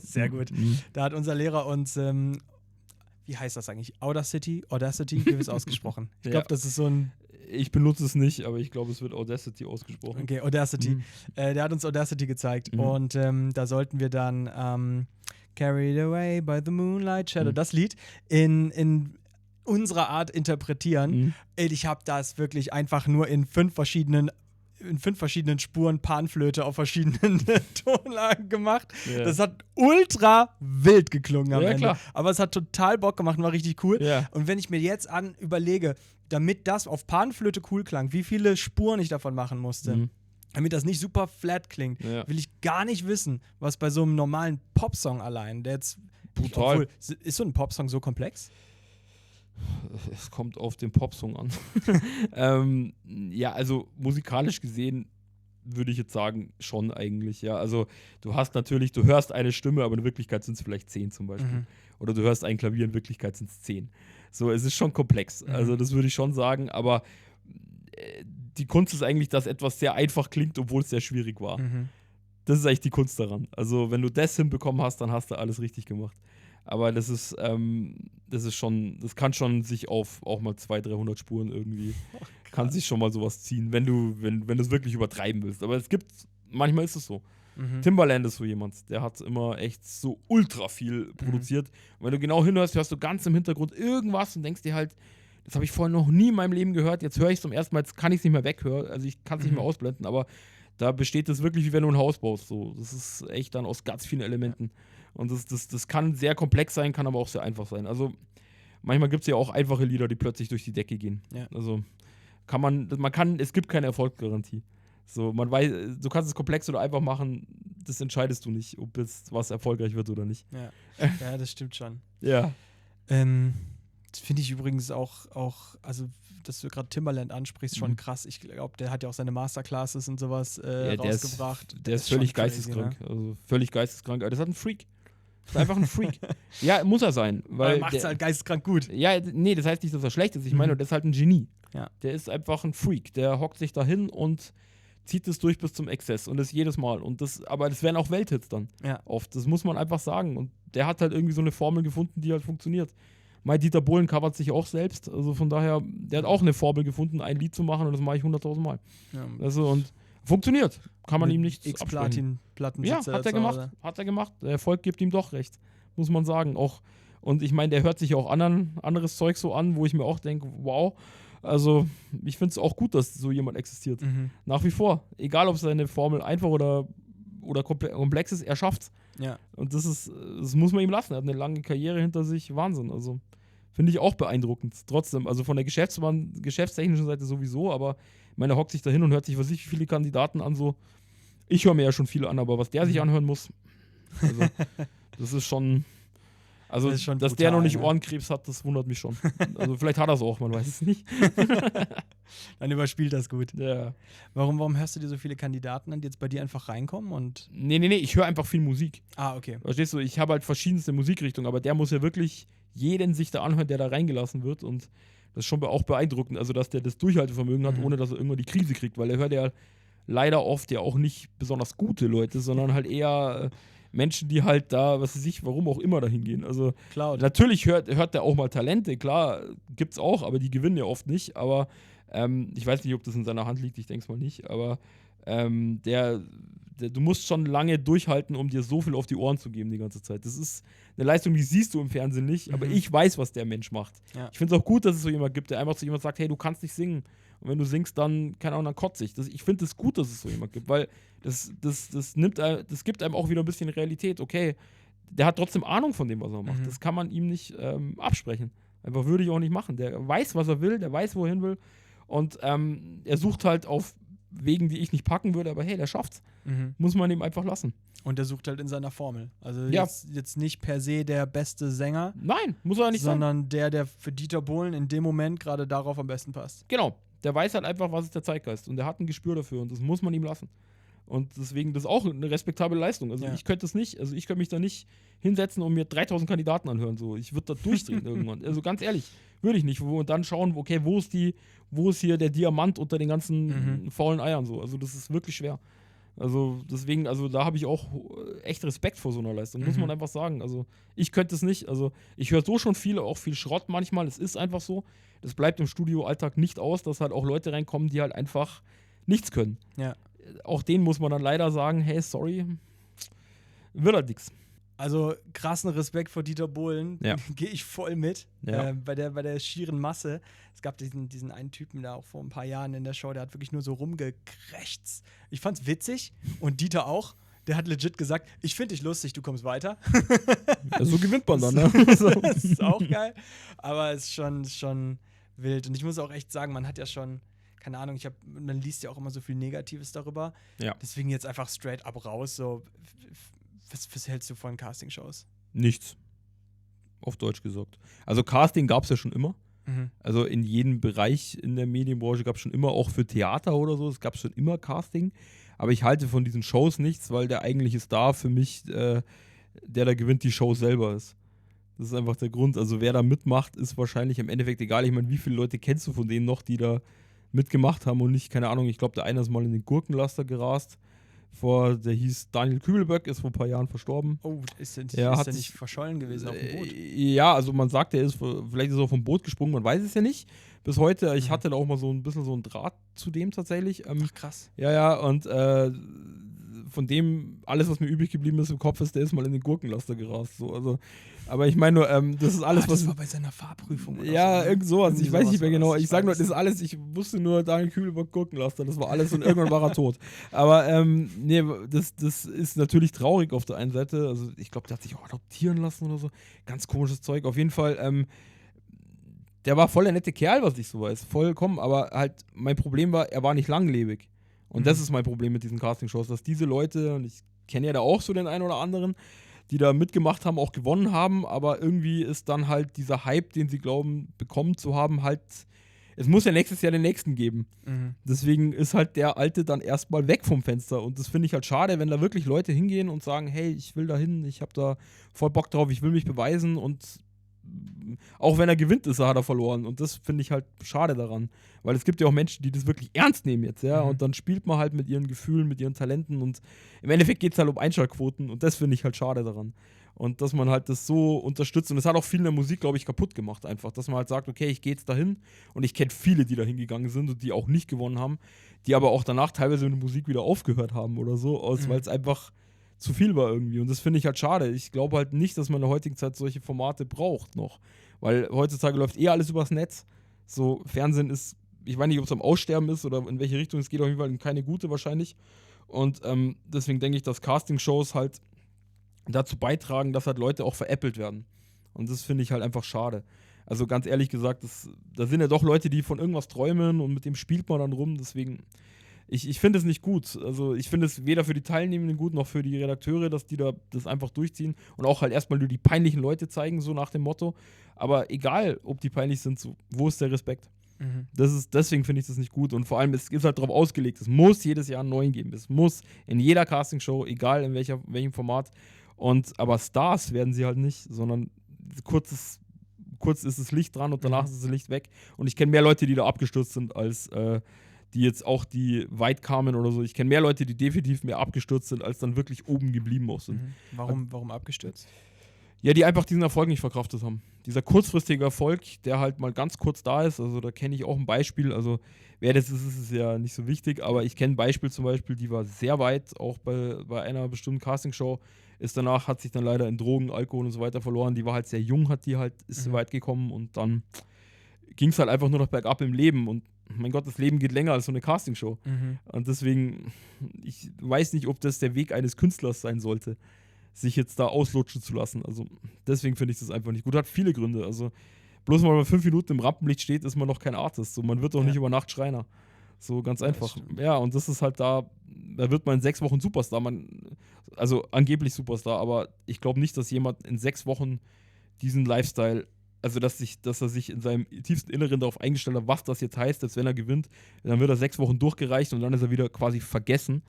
Sehr gut. Da hat unser Lehrer uns, wie heißt das eigentlich? Audacity, wie wird es ausgesprochen? Ich glaube, das ist so ein... Ich benutze es nicht, aber ich glaube, es wird Audacity ausgesprochen. Okay, Audacity. Der hat uns Audacity gezeigt und da sollten wir dann Carried Away by the Moonlight Shadow, das Lied, in unserer Art interpretieren. Ich habe das wirklich einfach nur in fünf verschiedenen Spuren Panflöte auf verschiedenen Tonlagen gemacht. Yeah. Das hat ultra wild geklungen am Ende. Klar. Aber es hat total Bock gemacht und war richtig cool. Yeah. Und wenn ich mir jetzt überlege, damit das auf Panflöte cool klang, wie viele Spuren ich davon machen musste, damit das nicht super flat klingt, will ich gar nicht wissen, was bei so einem normalen Popsong allein, der jetzt brutal. Obwohl, ist so ein Popsong so komplex? Es kommt auf den Popsong an. Ja, also musikalisch gesehen würde ich jetzt sagen, schon eigentlich, ja. Also du hörst eine Stimme, aber in Wirklichkeit sind es vielleicht 10 zum Beispiel. Mhm. Oder du hörst ein Klavier, in Wirklichkeit sind es 10. So, es ist schon komplex. Also das würde ich schon sagen, aber die Kunst ist eigentlich, dass etwas sehr einfach klingt, obwohl es sehr schwierig war. Mhm. Das ist eigentlich die Kunst daran. Also wenn du das hinbekommen hast, dann hast du alles richtig gemacht. Aber das kann schon sich auf auch mal 200-300 Spuren irgendwie, kann sich schon mal sowas ziehen, wenn du es wirklich übertreiben willst. Aber manchmal ist es so. Mhm. Timbaland ist so jemand, der hat immer echt so ultra viel produziert. Und wenn du genau hinhörst, hörst du ganz im Hintergrund irgendwas und denkst dir halt, das habe ich vorher noch nie in meinem Leben gehört, jetzt höre ich es zum ersten Mal, jetzt kann ich es nicht mehr weghören, also ich kann es nicht mehr ausblenden, aber da besteht es wirklich, wie wenn du ein Haus baust. So. Das ist echt dann aus ganz vielen Elementen. Und das kann sehr komplex sein, kann aber auch sehr einfach sein. Also manchmal gibt es ja auch einfache Lieder, die plötzlich durch die Decke gehen. Ja. Also es gibt keine Erfolgsgarantie. So, du kannst es komplex oder einfach machen, das entscheidest du nicht, ob jetzt was erfolgreich wird oder nicht. Ja. Ja, das stimmt schon. Ja. Das finde ich übrigens auch, also, dass du gerade Timbaland ansprichst, schon krass. Ich glaube, der hat ja auch seine Masterclasses und sowas rausgebracht. Der ist völlig geisteskrank. Ne? Also völlig geisteskrank. Das ist halt ein Freak. Das ist einfach ein Freak. Ja, muss er sein. Weil er macht es halt geisteskrank gut. Ja, nee, das heißt nicht, dass er schlecht ist. Ich meine, der ist halt ein Genie. Ja. Der ist einfach ein Freak. Der hockt sich da hin und zieht es durch bis zum Exzess. Und das jedes Mal. Aber das wären auch Welthits dann. Ja. Oft. Das muss man einfach sagen. Und der hat halt irgendwie so eine Formel gefunden, die halt funktioniert. Mein Dieter Bohlen covert sich auch selbst. Also von daher, der hat auch eine Formel gefunden, ein Lied zu machen. Und das mache ich 100.000 Mal. Ja. Also, und funktioniert. Kann man ihm nicht X-Platin-Platten. Ja, hat er gemacht. Hat er gemacht. Der Erfolg gibt ihm doch recht. Muss man sagen. Und ich meine, der hört sich auch anderes Zeug so an, wo ich mir auch denke, wow. Also, ich finde es auch gut, dass so jemand existiert. Nach wie vor. Egal, ob seine Formel einfach oder komplex ist, er schafft's. Ja. Und das muss man ihm lassen. Er hat eine lange Karriere hinter sich. Wahnsinn. Also, finde ich auch beeindruckend. Trotzdem, also von der geschäftstechnischen Seite sowieso, aber ich meine, er hockt sich da hin und hört sich, was ich, wie viele Kandidaten an, so. Ich höre mir ja schon viele an, aber was der sich anhören muss, also, das ist schon. Also, das ist schon dass brutal, der noch nicht ne? Ohrenkrebs hat, das wundert mich schon. Also, vielleicht hat er es auch, man weiß es nicht. Dann überspielt das gut. Ja. Warum hörst du dir so viele Kandidaten an, die jetzt bei dir einfach reinkommen? Und Nee, ich höre einfach viel Musik. okay. Verstehst du? Ich habe halt verschiedenste Musikrichtungen, aber der muss ja wirklich jeden sich da anhören, der da reingelassen wird. Und das ist schon auch beeindruckend, also dass der das Durchhaltevermögen hat, ohne dass er irgendwann die Krise kriegt, weil er hört ja leider oft ja auch nicht besonders gute Leute, sondern halt eher Menschen, die halt da, was weiß ich, warum auch immer dahin gehen. Also Cloud. natürlich hört der auch mal Talente, klar, gibt's auch, aber die gewinnen ja oft nicht. Aber ich weiß nicht, ob das in seiner Hand liegt, ich denke es mal nicht, aber du musst schon lange durchhalten, um dir so viel auf die Ohren zu geben die ganze Zeit. Das ist eine Leistung, die siehst du im Fernsehen nicht, aber ich weiß, was der Mensch macht. Ja. Ich finde es auch gut, dass es so jemand gibt, der einfach zu jemand sagt, hey, du kannst nicht singen. Und wenn du singst, dann, keine Ahnung, dann kotze ich. Ich finde es gut, dass es so jemand gibt, weil das gibt einem auch wieder ein bisschen Realität. Okay, der hat trotzdem Ahnung von dem, was er macht. Das kann man ihm nicht absprechen. Einfach würde ich auch nicht machen. Der weiß, was er will, der weiß, wo er hin will. Und er sucht halt auf Wegen, die ich nicht packen würde, aber hey, der schafft's. Muss man ihm einfach lassen. Und der sucht halt in seiner Formel. Also Ja. jetzt nicht per se der beste Sänger, Nein, muss er nicht sein. sondern der für Dieter Bohlen in dem Moment gerade darauf am besten passt. Genau. Der weiß halt einfach, was ist der Zeitgeist. Und der hat ein Gespür dafür und das muss man ihm lassen. Und deswegen, das ist auch eine respektable Leistung. Also ich könnte es nicht, also ich könnte mich da nicht hinsetzen und mir 3000 Kandidaten anhören. So. Ich würde da durchdrehen irgendwann. Also ganz ehrlich, würde ich nicht. Und dann schauen, okay, wo ist hier der Diamant unter den ganzen faulen Eiern so. Also das ist wirklich schwer. Also deswegen, also da habe ich auch echt Respekt vor so einer Leistung, muss man einfach sagen. Also ich könnte es nicht. Also ich höre so schon auch viel Schrott manchmal. Es ist einfach so. Das bleibt im Studioalltag nicht aus, dass halt auch Leute reinkommen, die halt einfach nichts können. Ja. Auch denen muss man dann leider sagen, hey, sorry, wird halt nix. Also krassen Respekt vor Dieter Bohlen, Ja. gehe ich voll mit. Ja. Bei der schieren Masse. Es gab diesen einen Typen da auch vor ein paar Jahren in der Show, der hat wirklich nur so rumgekrächzt. Ich fand's witzig und Dieter auch. Der hat legit gesagt, ich finde dich lustig, du kommst weiter. Ja, so gewinnt man dann, ne? Das ist auch geil. Aber es ist schon wild. Und ich muss auch echt sagen, man hat ja schon, keine Ahnung, man liest ja auch immer so viel Negatives darüber. Ja. Deswegen jetzt einfach straight up raus. So, was hältst du von Castingshows? Nichts. Auf Deutsch gesagt. Also Casting gab es ja schon immer. Also in jedem Bereich in der Medienbranche gab es schon immer, auch für Theater oder so, es gab schon immer Casting. Aber ich halte von diesen Shows nichts, weil der eigentliche Star für mich, der da gewinnt, die Show selber ist. Das ist einfach der Grund. Also wer da mitmacht, ist wahrscheinlich im Endeffekt egal. Ich meine, wie viele Leute kennst du von denen noch, die da mitgemacht haben und nicht, keine Ahnung, ich glaube, der eine ist mal in den Gurkenlaster gerast. Der hieß Daniel Kübelböck, ist vor ein paar Jahren verstorben. Oh, ist der hat nicht verschollen gewesen auf dem Boot? Ja, also man sagt, vielleicht ist er vom Boot gesprungen, man weiß es ja nicht. Bis heute, ich hatte da auch mal so ein bisschen so einen Draht zu dem tatsächlich. Ach, krass. Ja, und von dem, alles, was mir übrig geblieben ist im Kopf, ist, der ist mal in den Gurkenlaster gerast. So, also, aber ich meine nur, das ist alles, was. Das war bei seiner Fahrprüfung oder ja, so. irgend sowas. Ich weiß nicht mehr genau. Ich sag nur, weiß. das ist alles, ich wusste nur Daniel Kübelberg Gurkenlaster. Das war alles und irgendwann war er tot. Aber nee, das ist natürlich traurig auf der einen Seite. Also ich glaube, der hat sich auch adoptieren lassen oder so. Ganz komisches Zeug. Auf jeden Fall, der war voll der nette Kerl, was ich so weiß. Vollkommen. Aber halt, mein Problem war, er war nicht langlebig. Und das ist mein Problem mit diesen Castingshows, dass diese Leute, und ich kenne ja da auch so den einen oder anderen, die da mitgemacht haben, auch gewonnen haben, aber irgendwie ist dann halt dieser Hype, den sie glauben, bekommen zu haben, halt, es muss ja nächstes Jahr den nächsten geben. Deswegen ist halt der Alte dann erstmal weg vom Fenster und das finde ich halt schade, wenn da wirklich Leute hingehen und sagen, hey, ich will da hin, ich habe da voll Bock drauf, ich will mich beweisen und auch wenn er gewinnt, hat er verloren. Und das finde ich halt schade daran. Weil es gibt ja auch Menschen, die das wirklich ernst nehmen jetzt, ja. Und dann spielt man halt mit ihren Gefühlen, mit ihren Talenten und im Endeffekt geht es halt um Einschaltquoten und das finde ich halt schade daran. Und dass man halt das so unterstützt. Und das hat auch viel in der Musik, glaube ich, kaputt gemacht einfach. Dass man halt sagt, okay, ich gehe jetzt dahin und ich kenne viele, die da hingegangen sind und die auch nicht gewonnen haben, die aber auch danach teilweise mit der Musik wieder aufgehört haben oder so, weil es einfach zu viel war irgendwie. Und das finde ich halt schade. Ich glaube halt nicht, dass man in der heutigen Zeit solche Formate braucht noch. Weil heutzutage läuft alles übers Netz. So, Fernsehen ist, ich weiß nicht, ob es am Aussterben ist oder in welche Richtung es geht, auf jeden Fall in keine gute wahrscheinlich. Und deswegen denke ich, dass Castingshows halt dazu beitragen, dass halt Leute auch veräppelt werden. Und das finde ich halt einfach schade. Also ganz ehrlich gesagt, da sind ja doch Leute, die von irgendwas träumen und mit dem spielt man dann rum. Deswegen ich finde es nicht gut. Also ich finde es weder für die Teilnehmenden gut, noch für die Redakteure, dass die da das einfach durchziehen und auch halt erstmal nur die peinlichen Leute zeigen, so nach dem Motto. Aber egal, ob die peinlich sind, so, wo ist der Respekt? Deswegen finde ich das nicht gut. Und vor allem, es ist halt darauf ausgelegt, es muss jedes Jahr einen neuen geben. Es muss in jeder Castingshow, egal in welchem Format. Aber Stars werden sie halt nicht, sondern kurz ist das Licht dran und danach ist das Licht weg. Und ich kenne mehr Leute, die da abgestürzt sind, als die jetzt auch die weit kamen oder so. Ich kenne mehr Leute, die definitiv mehr abgestürzt sind, als dann wirklich oben geblieben auch sind. Warum abgestürzt? Ja, die einfach diesen Erfolg nicht verkraftet haben. Dieser kurzfristige Erfolg, der halt mal ganz kurz da ist, also da kenne ich auch ein Beispiel, also wer das ist ja nicht so wichtig, aber ich kenne ein Beispiel zum Beispiel, die war sehr weit, auch bei einer bestimmten Castingshow, hat sich dann leider in Drogen, Alkohol und so weiter verloren, die war halt sehr jung, ist weit gekommen und dann ging es halt einfach nur noch bergab im Leben und mein Gott, das Leben geht länger als so eine Castingshow. Und deswegen, ich weiß nicht, ob das der Weg eines Künstlers sein sollte, sich jetzt da auslutschen zu lassen. Also deswegen finde ich das einfach nicht gut. Hat viele Gründe. Also bloß weil man 5 Minuten im Rampenlicht steht, ist man noch kein Artist. So, man wird doch nicht über Nacht Schreiner. So ganz einfach. Ja, und das ist halt da wird man in 6 Wochen Superstar. Also angeblich Superstar, aber ich glaube nicht, dass jemand in 6 Wochen diesen Lifestyle, also dass er sich in seinem tiefsten Inneren darauf eingestellt hat, was das jetzt heißt, dass wenn er gewinnt, dann wird er 6 Wochen durchgereicht und dann ist er wieder quasi vergessen.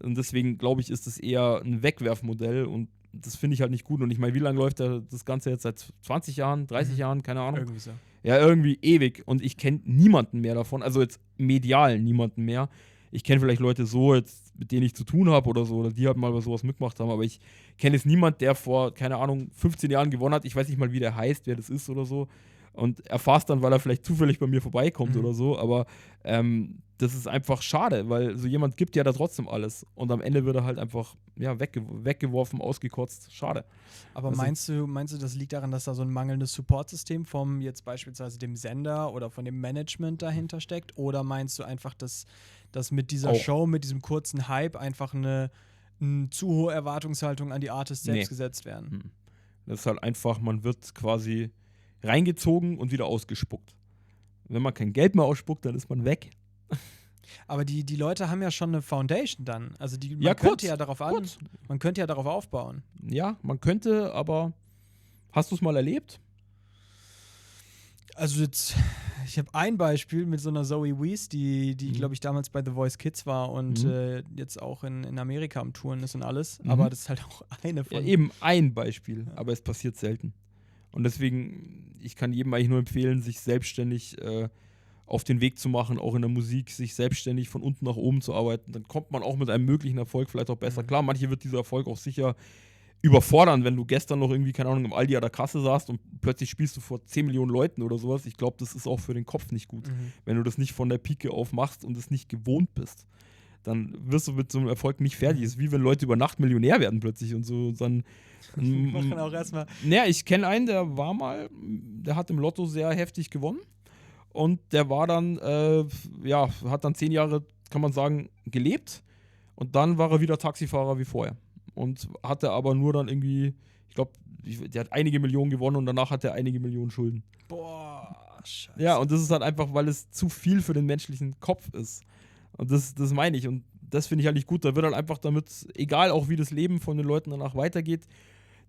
Und deswegen glaube ich, ist das eher ein Wegwerfmodell und das finde ich halt nicht gut. Und ich meine, wie lange läuft das Ganze jetzt? Seit 20 Jahren, 30 Jahren, keine Ahnung. Irgendwie so. Ja, irgendwie ewig. Und ich kenne niemanden mehr davon, also jetzt medial niemanden mehr. Ich kenne vielleicht Leute so, jetzt, mit denen ich zu tun habe oder so, oder die halt mal bei sowas mitgemacht haben, aber ich kenne jetzt niemanden, der vor, keine Ahnung, 15 Jahren gewonnen hat. Ich weiß nicht mal, wie der heißt, wer das ist oder so. Und erfahr's dann, weil er vielleicht zufällig bei mir vorbeikommt oder so. Aber das ist einfach schade, weil so jemand gibt ja da trotzdem alles. Und am Ende wird er halt einfach weggeworfen, ausgekotzt. Schade. Aber meinst du, das liegt daran, dass da so ein mangelndes Supportsystem vom jetzt beispielsweise dem Sender oder von dem Management dahinter steckt? Oder meinst du einfach, dass mit dieser Show, mit diesem kurzen Hype einfach eine zu hohe Erwartungshaltung an die Artists selbst gesetzt werden? Das ist halt einfach, man wird quasi reingezogen und wieder ausgespuckt. Wenn man kein Geld mehr ausspuckt, dann ist man weg. Aber die Leute haben ja schon eine Foundation dann. Also man könnte ja darauf aufbauen. Ja, man könnte, aber hast du es mal erlebt? Also jetzt Ich habe ein Beispiel mit so einer Zoe Wees, die glaube ich, damals bei The Voice Kids war und jetzt auch in Amerika am Touren ist und alles. Aber das ist halt auch eine von. Ja, eben ein Beispiel, aber es passiert selten. Und deswegen, ich kann jedem eigentlich nur empfehlen, sich selbstständig auf den Weg zu machen, auch in der Musik, sich selbstständig von unten nach oben zu arbeiten. Dann kommt man auch mit einem möglichen Erfolg vielleicht auch besser. Klar, manche wird dieser Erfolg auch sicher überfordern, wenn du gestern noch irgendwie, keine Ahnung, im Aldi an der Kasse saßt und plötzlich spielst du vor 10 Millionen Leuten oder sowas. Ich glaube, das ist auch für den Kopf nicht gut. Wenn du das nicht von der Pike auf machst und es nicht gewohnt bist, dann wirst du mit so einem Erfolg nicht fertig. Es ist wie wenn Leute über Nacht Millionär werden plötzlich und so. Dann machen auch erstmal. Naja, ich kenne einen, der hat im Lotto sehr heftig gewonnen und der war dann, hat dann 10 Jahre, kann man sagen, gelebt und dann war er wieder Taxifahrer wie vorher. Und hatte aber nur dann irgendwie, ich glaube, der hat einige Millionen gewonnen und danach hat er einige Millionen Schulden. Boah, scheiße. Ja, und das ist halt einfach, weil es zu viel für den menschlichen Kopf ist. Und das meine ich. Und das finde ich halt nicht gut. Da wird halt einfach damit, egal auch wie das Leben von den Leuten danach weitergeht,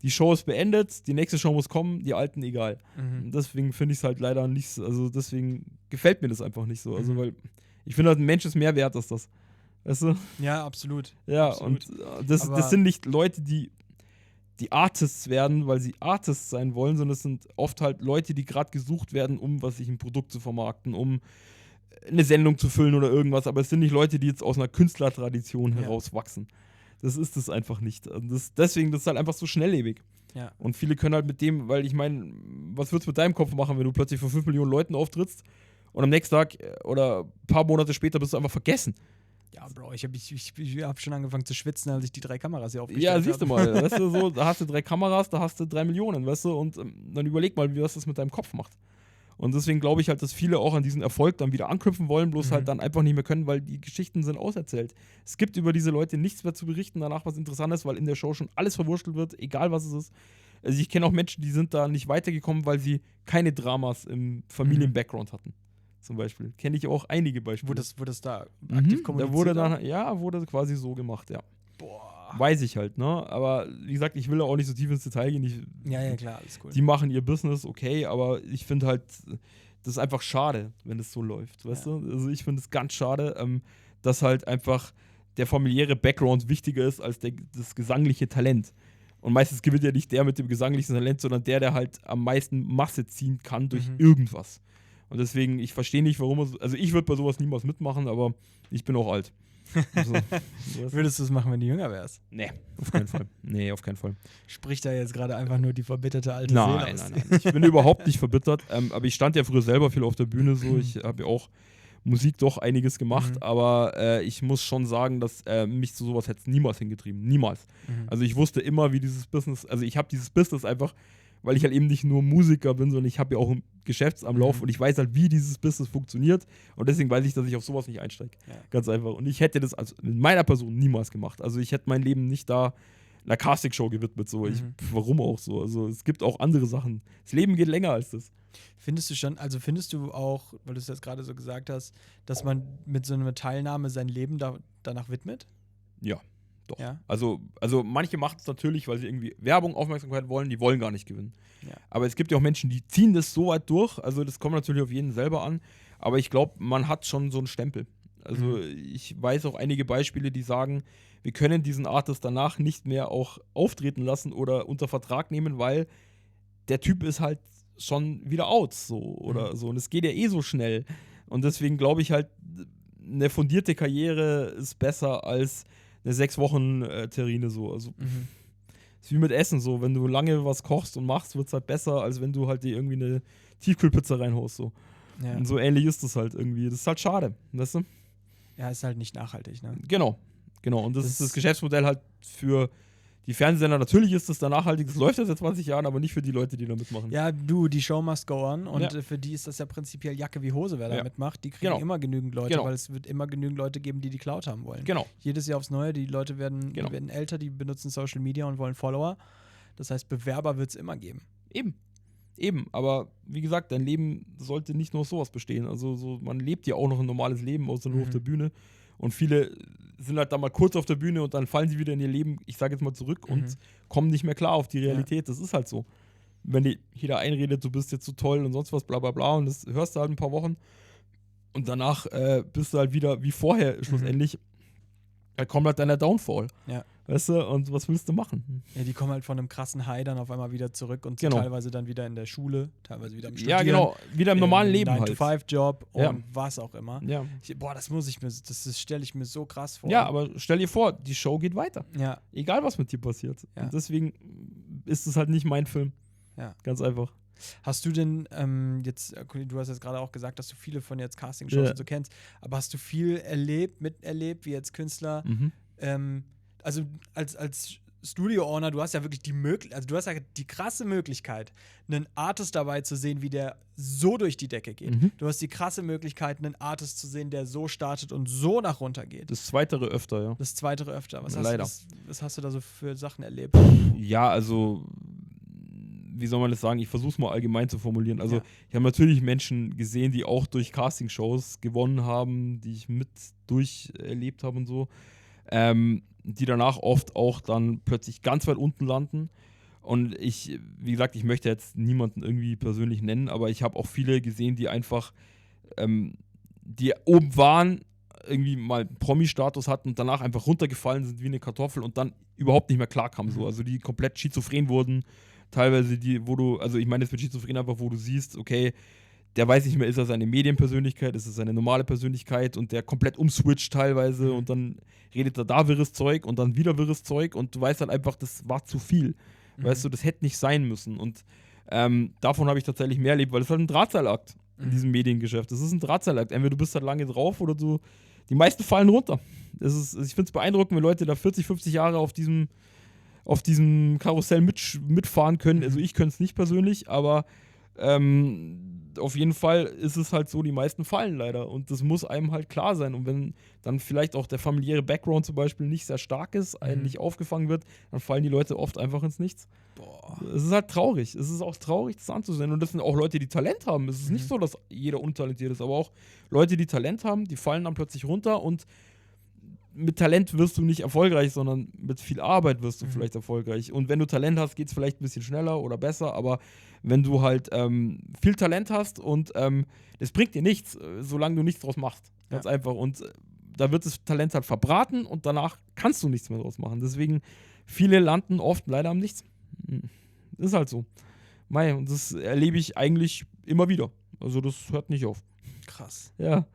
die Show ist beendet, die nächste Show muss kommen, die Alten egal. Und deswegen finde ich es halt leider nicht, also deswegen gefällt mir das einfach nicht so. Also, weil ich finde halt, ein Mensch ist mehr wert als das. Weißt du? Ja, absolut. Ja, absolut. und das sind nicht Leute, die Artists werden, weil sie Artists sein wollen, sondern es sind oft halt Leute, die gerade gesucht werden, um ein Produkt zu vermarkten, um eine Sendung zu füllen oder irgendwas. Aber es sind nicht Leute, die jetzt aus einer Künstlertradition herauswachsen. Das ist es einfach nicht. Deswegen, das ist halt einfach so schnelllebig. Ja. Und viele können halt mit dem, weil ich meine, was würdest du mit deinem Kopf machen, wenn du plötzlich vor 5 Millionen Leuten auftrittst und am nächsten Tag oder ein paar Monate später bist du einfach vergessen? Ja, Bro, ich hab schon angefangen zu schwitzen, als ich die 3 Kameras hier aufgestellt Ja, habe. siehst du mal, weißt du, so, da hast du 3 Kameras, da hast du 3 Millionen, weißt du, und dann überleg mal, was das mit deinem Kopf macht. Und deswegen glaube ich halt, dass viele auch an diesen Erfolg dann wieder anknüpfen wollen, bloß halt dann einfach nicht mehr können, weil die Geschichten sind auserzählt. Es gibt über diese Leute nichts mehr zu berichten, danach was Interessantes, weil in der Show schon alles verwurschtelt wird, egal was es ist. Also ich kenne auch Menschen, die sind da nicht weitergekommen, weil sie keine Dramas im Familien-Background hatten. Zum Beispiel. Kenne ich auch einige Beispiele. Wurde das da aktiv kommuniziert? Da wurde quasi so gemacht, ja. Boah. Weiß ich halt, ne? Aber wie gesagt, ich will auch nicht so tief ins Detail gehen. Ja, klar, alles cool. Die machen ihr Business, okay, aber ich finde halt, das ist einfach schade, wenn es so läuft, weißt du? Also ich finde es ganz schade, dass halt einfach der familiäre Background wichtiger ist als das gesangliche Talent. Und meistens gewinnt ja nicht der mit dem gesanglichen Talent, sondern der halt am meisten Masse ziehen kann durch irgendwas. Und deswegen, ich verstehe nicht, warum also ich würde bei sowas niemals mitmachen, aber ich bin auch alt. Also, Würdest du es machen, wenn du jünger wärst? Nee, auf keinen Fall. Nee, auf keinen Fall. Spricht da jetzt gerade einfach nur die verbitterte alte Seele aus? Nein. Ich bin überhaupt nicht verbittert. Aber ich stand ja früher selber viel auf der Bühne so. Ich habe ja auch Musik doch einiges gemacht, aber ich muss schon sagen, dass mich zu sowas hätte es niemals hingetrieben. Niemals. Also ich wusste immer, wie dieses Business, also ich habe dieses Business einfach, weil ich halt eben nicht nur Musiker bin, sondern ich habe ja auch ein Geschäft am Lauf und ich weiß halt, wie dieses Business funktioniert und deswegen weiß ich, dass ich auf sowas nicht einsteige. Ja. Ganz einfach. Und ich hätte das also mit meiner Person niemals gemacht. Also ich hätte mein Leben nicht da einer Castingshow gewidmet. So. Warum auch so? Also es gibt auch andere Sachen. Das Leben geht länger als das. Findest du auch, weil du es jetzt gerade so gesagt hast, dass man mit so einer Teilnahme sein Leben danach widmet? Ja. Doch. Ja? Also manche machen es natürlich, weil sie irgendwie Werbung, Aufmerksamkeit wollen, die wollen gar nicht gewinnen. Ja. Aber es gibt ja auch Menschen, die ziehen das so weit durch, also das kommt natürlich auf jeden selber an, aber ich glaube, man hat schon so einen Stempel. Also ich weiß auch einige Beispiele, die sagen, wir können diesen Artist danach nicht mehr auch auftreten lassen oder unter Vertrag nehmen, weil der Typ ist halt schon wieder out so oder so und es geht ja eh so schnell und deswegen glaube ich halt, eine fundierte Karriere ist besser als eine 6 Wochen Terrine so. Also ist wie mit Essen so. Wenn du lange was kochst und machst, wird es halt besser, als wenn du halt dir irgendwie eine Tiefkühlpizza reinhaust. So. Ja. Und so ähnlich ist das halt irgendwie. Das ist halt schade, weißt du? Ja, ist halt nicht nachhaltig, ne? Genau. Und das ist das Geschäftsmodell halt für die Fernsehsender. Natürlich ist das da nachhaltig, das läuft seit 20 Jahren, aber nicht für die Leute, die da mitmachen. Ja, die Show must go on und für die ist das ja prinzipiell Jacke wie Hose, wer da mitmacht. Die kriegen immer genügend Leute, weil es wird immer genügend Leute geben, die Cloud haben wollen. Genau. Jedes Jahr aufs Neue, die Leute werden älter, die benutzen Social Media und wollen Follower. Das heißt, Bewerber wird es immer geben. Eben, aber wie gesagt, dein Leben sollte nicht nur aus sowas bestehen. Also man lebt ja auch noch ein normales Leben, außer nur auf der Bühne. Und viele sind halt da mal kurz auf der Bühne und dann fallen sie wieder in ihr Leben, ich sage jetzt mal, zurück und kommen nicht mehr klar auf die Realität. Ja. Das ist halt so. wenn dir jeder einredet, du bist jetzt so toll und sonst was, bla bla bla, und das hörst du halt ein paar Wochen und danach bist du halt wieder wie vorher schlussendlich. Da kommt halt dann der Downfall. Ja. Weißt du, und was willst du machen? Ja, die kommen halt von einem krassen High dann auf einmal wieder zurück und sind Genau. teilweise dann wieder in der Schule, teilweise wieder im Studieren. Ja, genau, wieder im normalen Leben halt. 9-to-5-Job Ja. und was auch immer. Ja. Das stelle ich mir so krass vor. Ja, aber stell dir vor, die Show geht weiter. Ja, Egal, was mit dir passiert. Ja. Und deswegen ist es halt nicht mein Film. Ja. Ganz einfach. Hast du denn du hast jetzt gerade auch gesagt, dass du viele von jetzt Castingshows Ja. und so kennst, aber hast du viel miterlebt, wie jetzt Künstler, also als Studio-Owner, du hast ja wirklich du hast ja die krasse Möglichkeit, einen Artist dabei zu sehen, wie der so durch die Decke geht. Mhm. Du hast die krasse Möglichkeit, einen Artist zu sehen, der so startet und so nach runter geht. Das Zweitere öfter, ja. Das Zweitere öfter. Leider. Was hast du da so für Sachen erlebt? Ja, also, wie soll man das sagen? Ich versuche es mal allgemein zu formulieren. Also, Ja. ich habe natürlich Menschen gesehen, die auch durch Castingshows gewonnen haben, die ich mit durcherlebt habe und so, die danach oft auch dann plötzlich ganz weit unten landen. Und wie gesagt, ich möchte jetzt niemanden irgendwie persönlich nennen, aber ich habe auch viele gesehen, die einfach, die oben waren, irgendwie mal Promi-Status hatten und danach einfach runtergefallen sind wie eine Kartoffel und dann überhaupt nicht mehr klarkamen. So. Also die komplett schizophren wurden. Teilweise ich meine jetzt mit schizophren einfach, wo du siehst, okay, der weiß nicht mehr, ist er seine Medienpersönlichkeit, ist er seine normale Persönlichkeit und der komplett umswitcht teilweise und dann redet er da wirres Zeug und dann wieder wirres Zeug und du weißt halt einfach, das war zu viel. Weißt du, das hätte nicht sein müssen und davon habe ich tatsächlich mehr erlebt, weil es halt ein Drahtseilakt in diesem Mediengeschäft. Das ist ein Drahtseilakt. Entweder du bist halt lange drauf oder du. Die meisten fallen runter. Ich finde es beeindruckend, wenn Leute da 40, 50 Jahre auf diesem Karussell mitfahren können. Also ich könnte es nicht persönlich, aber auf jeden Fall ist es halt so, die meisten fallen leider. Und das muss einem halt klar sein. Und wenn dann vielleicht auch der familiäre Background zum Beispiel nicht sehr stark ist, einem nicht aufgefangen wird, dann fallen die Leute oft einfach ins Nichts. Boah. Es ist halt traurig. Es ist auch traurig, das anzusehen. Und das sind auch Leute, die Talent haben. Es ist nicht so, dass jeder untalentiert ist, aber auch Leute, die Talent haben, die fallen dann plötzlich runter und mit Talent wirst du nicht erfolgreich, sondern mit viel Arbeit wirst du vielleicht erfolgreich. Und wenn du Talent hast, geht es vielleicht ein bisschen schneller oder besser, aber wenn du halt viel Talent hast und das bringt dir nichts, solange du nichts draus machst. Ganz einfach. Und da wird das Talent halt verbraten und danach kannst du nichts mehr draus machen. Deswegen, viele landen oft leider am Nichts. Ist halt so. Mei, und das erlebe ich eigentlich immer wieder. Also das hört nicht auf. Krass. Ja.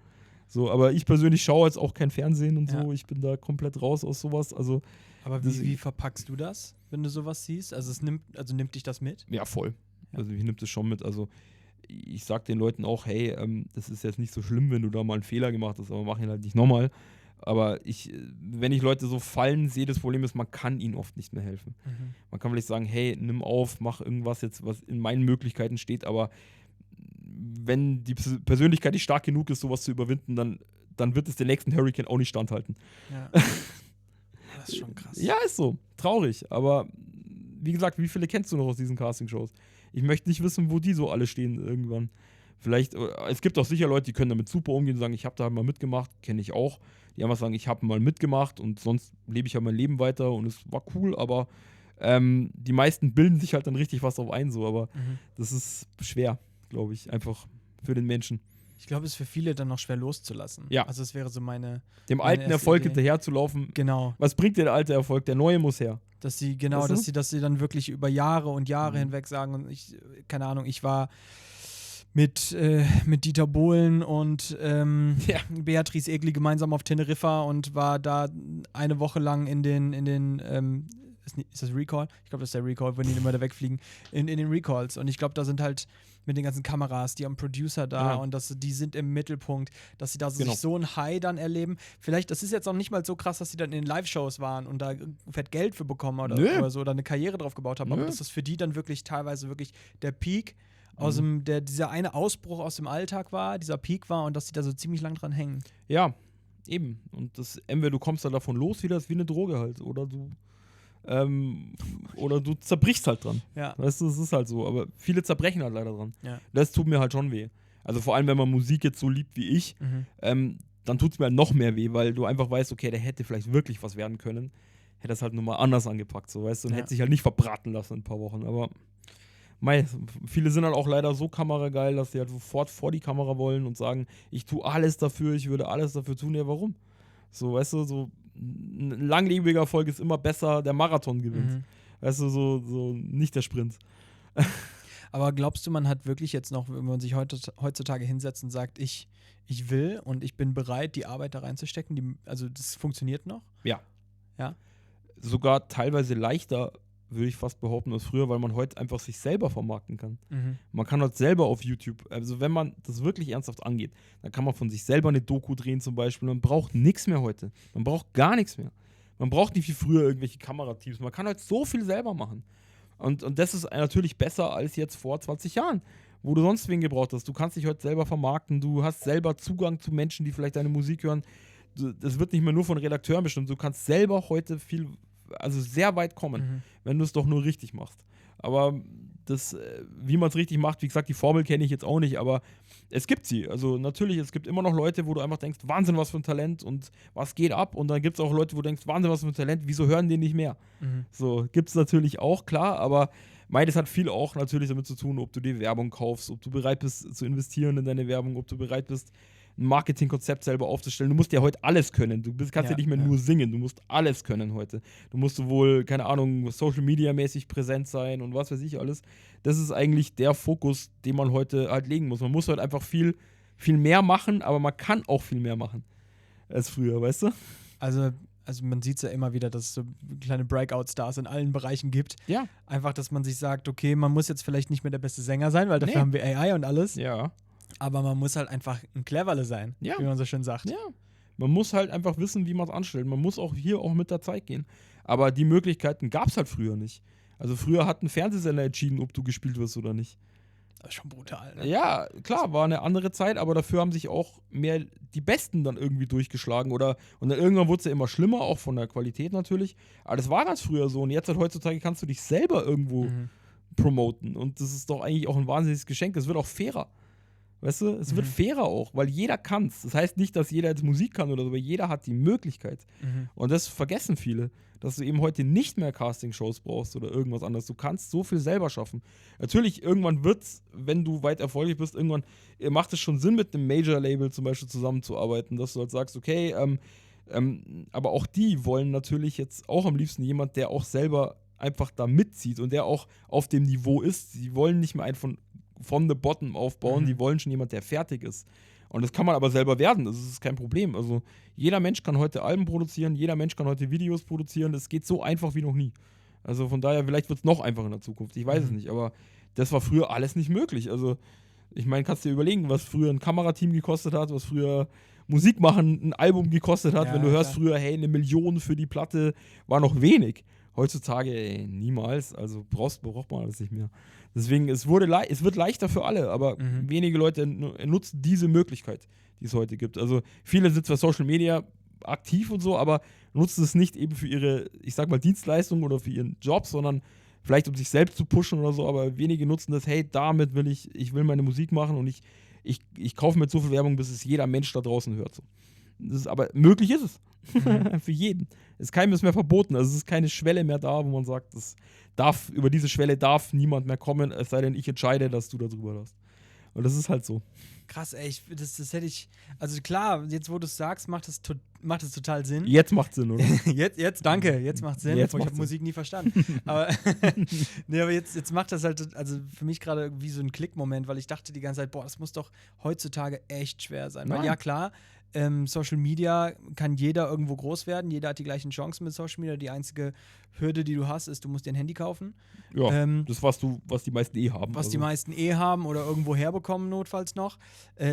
So, aber ich persönlich schaue jetzt auch kein Fernsehen und so. Ja. Ich bin da komplett raus aus sowas. Also, Aber wie verpackst du das, wenn du sowas siehst? Also nimmt dich das mit? ja, voll. Ja. Also ich nehme das schon mit. Also ich sag den Leuten auch, hey, das ist jetzt nicht so schlimm, wenn du da mal einen Fehler gemacht hast, aber mach ihn halt nicht nochmal. Aber wenn ich Leute so fallen sehe, das Problem ist, man kann ihnen oft nicht mehr helfen. Man kann vielleicht sagen, hey, nimm auf, mach irgendwas jetzt, was in meinen Möglichkeiten steht, aber wenn die Persönlichkeit nicht stark genug ist, sowas zu überwinden, dann wird es den nächsten Hurricane auch nicht standhalten. Ja. Das ist schon krass. Ja, ist so. Traurig. Aber wie gesagt, wie viele kennst du noch aus diesen Castingshows? Ich möchte nicht wissen, wo die so alle stehen irgendwann. Vielleicht, es gibt auch sicher Leute, die können damit super umgehen und sagen, ich habe da mal mitgemacht, kenne ich auch. Die einfach sagen, ich habe mal mitgemacht und sonst lebe ich ja mein Leben weiter und es war cool, aber die meisten bilden sich halt dann richtig was drauf ein, so, aber das ist schwer, glaube ich, einfach für den Menschen. Ich glaube, es ist für viele dann noch schwer loszulassen. Ja. Also es wäre so meine Dem meine alten erste Erfolg Idee. hinterherzulaufen. Genau, Was bringt dir der alte Erfolg? Der neue muss her. dass sie dass sie dann wirklich über Jahre und Jahre hinweg sagen und keine Ahnung, ich war mit Dieter Bohlen und Beatrice Egli gemeinsam auf Teneriffa und war da eine Woche lang in den ist das Recall? Ich glaube, das ist der Recall, wenn die immer da wegfliegen. In den Recalls. Und ich glaube, da sind halt mit den ganzen Kameras, die haben Producer da Ja. und die sind im Mittelpunkt, dass sie da Genau. sich so ein High dann erleben. Vielleicht, das ist jetzt auch nicht mal so krass, dass sie dann in Live-Shows waren und da fett Geld für bekommen oder so oder eine Karriere drauf gebaut haben, aber dass das für die dann wirklich teilweise wirklich der Peak dieser eine Ausbruch aus dem Alltag war, dieser Peak war und dass sie da so ziemlich lang dran hängen. Ja, eben. Und entweder du kommst dann davon los, wie das ist wie eine Droge halt, oder du zerbrichst halt dran. Ja. Weißt du, es ist halt so. Aber viele zerbrechen halt leider dran. Ja. Das tut mir halt schon weh. Also vor allem, wenn man Musik jetzt so liebt wie ich, dann tut es mir halt noch mehr weh, weil du einfach weißt, okay, der hätte vielleicht wirklich was werden können. Hätte das halt nur mal anders angepackt, so weißt du, und Ja. hätte sich halt nicht verbraten lassen in ein paar Wochen. Aber Viele sind halt auch leider so kamerageil, dass sie halt sofort vor die Kamera wollen und sagen, ich tue alles dafür, ich würde alles dafür tun. Ja, warum? So, weißt du, so ein langlebiger Erfolg ist immer besser, der Marathon gewinnt. Mhm. Weißt du, so nicht der Sprint. Aber glaubst du, man hat wirklich jetzt noch, wenn man sich heutzutage hinsetzt und sagt, ich will und ich bin bereit, die Arbeit da reinzustecken, also das funktioniert noch? Ja. Ja? Sogar teilweise leichter, würde ich fast behaupten, als früher, weil man heute einfach sich selber vermarkten kann. Mhm. Man kann halt selber auf YouTube, also wenn man das wirklich ernsthaft angeht, dann kann man von sich selber eine Doku drehen zum Beispiel. Man braucht nichts mehr heute. Man braucht gar nichts mehr. Man braucht nicht wie früher irgendwelche Kamerateams. Man kann halt so viel selber machen. Und das ist natürlich besser als jetzt vor 20 Jahren, wo du sonst wen gebraucht hast. Du kannst dich heute selber vermarkten, du hast selber Zugang zu Menschen, die vielleicht deine Musik hören. Das wird nicht mehr nur von Redakteuren bestimmt. Du kannst selber heute sehr weit kommen, wenn du es doch nur richtig machst. Aber wie man es richtig macht, wie gesagt, die Formel kenne ich jetzt auch nicht, aber es gibt sie. Also natürlich, es gibt immer noch Leute, wo du einfach denkst, Wahnsinn, was für ein Talent und was geht ab. Und dann gibt es auch Leute, wo du denkst, Wahnsinn, was für ein Talent, wieso hören die nicht mehr? So, gibt es natürlich auch, klar, aber das hat viel auch natürlich damit zu tun, ob du dir Werbung kaufst, ob du bereit bist zu investieren in deine Werbung, ob du bereit bist, ein Marketingkonzept selber aufzustellen. Du musst ja heute alles können. Kannst ja nicht mehr nur singen, du musst alles können heute. Du musst sowohl, keine Ahnung, Social-Media-mäßig präsent sein und was weiß ich alles. Das ist eigentlich der Fokus, den man heute halt legen muss. Man muss heute einfach viel, viel mehr machen, aber man kann auch viel mehr machen als früher, weißt du? Also man sieht es ja immer wieder, dass es so kleine Breakout-Stars in allen Bereichen gibt. Ja. Einfach, dass man sich sagt, okay, man muss jetzt vielleicht nicht mehr der beste Sänger sein, weil dafür haben wir AI und alles. Ja. Aber man muss halt einfach ein Cleverle sein, wie man so schön sagt. Ja. Man muss halt einfach wissen, wie man es anstellt. Man muss auch hier auch mit der Zeit gehen. Aber die Möglichkeiten gab es halt früher nicht. Also früher hat ein Fernsehsender entschieden, ob du gespielt wirst oder nicht. Das ist schon brutal, ne? Ja, klar, war eine andere Zeit, aber dafür haben sich auch mehr die Besten dann irgendwie durchgeschlagen. Und dann irgendwann wurde es ja immer schlimmer, auch von der Qualität natürlich. Aber das war ganz früher so. Und jetzt halt heutzutage kannst du dich selber irgendwo promoten. Und das ist doch eigentlich auch ein wahnsinniges Geschenk. Es wird auch fairer. Weißt du, es wird fairer auch, weil jeder kann es. Das heißt nicht, dass jeder jetzt Musik kann oder so, aber jeder hat die Möglichkeit. Und das vergessen viele, dass du eben heute nicht mehr Castingshows brauchst oder irgendwas anderes. Du kannst so viel selber schaffen. Natürlich, irgendwann wird's, wenn du weit erfolgreich bist, irgendwann macht es schon Sinn, mit einem Major-Label zum Beispiel zusammenzuarbeiten, dass du halt sagst, okay, aber auch die wollen natürlich jetzt auch am liebsten jemand, der auch selber einfach da mitzieht und der auch auf dem Niveau ist. Sie wollen nicht mehr einen von the bottom aufbauen, die wollen schon jemand, der fertig ist. Und das kann man aber selber werden, das ist kein Problem. Also jeder Mensch kann heute Alben produzieren, jeder Mensch kann heute Videos produzieren, das geht so einfach wie noch nie. Also von daher, vielleicht wird es noch einfacher in der Zukunft, ich weiß es nicht, aber das war früher alles nicht möglich. Also ich meine, kannst du dir überlegen, was früher ein Kamerateam gekostet hat, was früher Musik machen ein Album gekostet hat, wenn du hörst früher, hey, 1 Million für die Platte, war noch wenig. Heutzutage, niemals, also braucht man alles nicht mehr. Deswegen, es wird leichter für alle, aber wenige Leute nutzen diese Möglichkeit, die es heute gibt. Also viele sind zwar Social Media aktiv und so, aber nutzen es nicht eben für ihre, ich sag mal, Dienstleistung oder für ihren Job, sondern vielleicht um sich selbst zu pushen oder so, aber wenige nutzen das, hey, damit ich will meine Musik machen und ich kaufe mir so viel Werbung, bis es jeder Mensch da draußen hört. So. Aber möglich ist es. Für jeden. Keinem ist mehr verboten. Also es ist keine Schwelle mehr da, wo man sagt, über diese Schwelle darf niemand mehr kommen, es sei denn, ich entscheide, dass du da drüber darfst. Und das ist halt so. Krass, ey, das hätte ich, also klar, jetzt wo du es sagst, macht es total Sinn. Jetzt macht Sinn, oder? jetzt danke, jetzt macht Sinn. Ich habe Musik nie verstanden. aber aber jetzt macht das halt, also für mich gerade wie so ein Klickmoment, weil ich dachte die ganze Zeit, boah, das muss doch heutzutage echt schwer sein. Weil ja, klar, Social Media kann jeder irgendwo groß werden, jeder hat die gleichen Chancen mit Social Media. Die einzige Hürde, die du hast, ist, du musst dir ein Handy kaufen. Ja, das, was die meisten haben. Was die meisten haben oder irgendwo herbekommen, notfalls noch.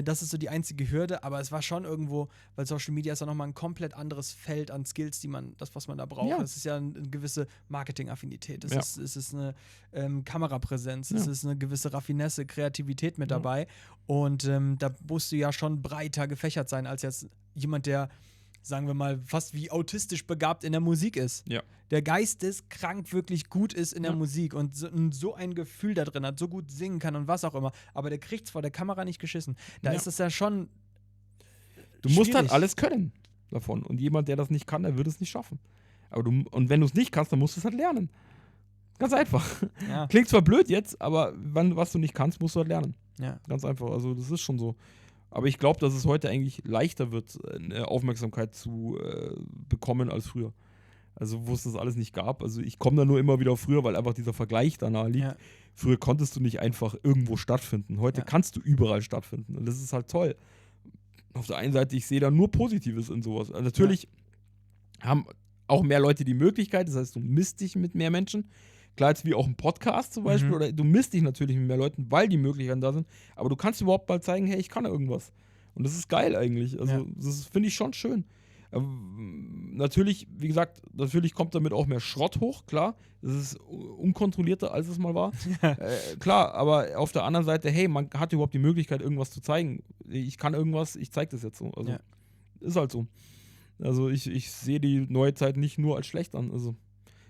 Das ist so die einzige Hürde, aber es war schon irgendwo, weil Social Media ist ja nochmal ein komplett anderes Feld an Skills, was man da braucht. Ja. Es ist ja eine gewisse Marketing-Affinität, es ist eine Kamerapräsenz, es ist eine gewisse Raffinesse, Kreativität mit dabei und da musst du ja schon breiter gefächert sein, als jetzt jemand, der, sagen wir mal, fast wie autistisch begabt in der Musik ist. Ja. Der geisteskrank wirklich gut ist in der Musik und so ein Gefühl da drin hat, so gut singen kann und was auch immer, aber der kriegt es vor der Kamera nicht geschissen. Da ist es ja schon Du musst halt alles können davon. Und jemand, der das nicht kann, der wird es nicht schaffen. Und wenn du es nicht kannst, dann musst du es halt lernen. Ganz einfach. Ja. Klingt zwar blöd jetzt, aber was du nicht kannst, musst du halt lernen. Ja. Ganz einfach. Also das ist schon so. Aber ich glaube, dass es heute eigentlich leichter wird, eine Aufmerksamkeit zu bekommen als früher. Also wo es das alles nicht gab. Also ich komme da nur immer wieder auf früher, weil einfach dieser Vergleich da nahe liegt. Ja. Früher konntest du nicht einfach irgendwo stattfinden. Heute kannst du überall stattfinden. Und das ist halt toll. Auf der einen Seite, ich sehe da nur Positives in sowas. Also natürlich haben auch mehr Leute die Möglichkeit, das heißt, du misst dich mit mehr Menschen. Klar, jetzt wie auch ein Podcast zum Beispiel, oder du misst dich natürlich mit mehr Leuten, weil die Möglichkeiten da sind, aber du kannst überhaupt mal zeigen, hey, ich kann irgendwas. Und das ist geil eigentlich. Also, das finde ich schon schön. Natürlich, wie gesagt, natürlich kommt damit auch mehr Schrott hoch, klar. Das ist unkontrollierter, als es mal war. Klar, aber auf der anderen Seite, hey, man hat überhaupt die Möglichkeit, irgendwas zu zeigen. Ich kann irgendwas, ich zeige das jetzt so. Also, ist halt so. Also, ich sehe die neue Zeit nicht nur als schlecht an. Also,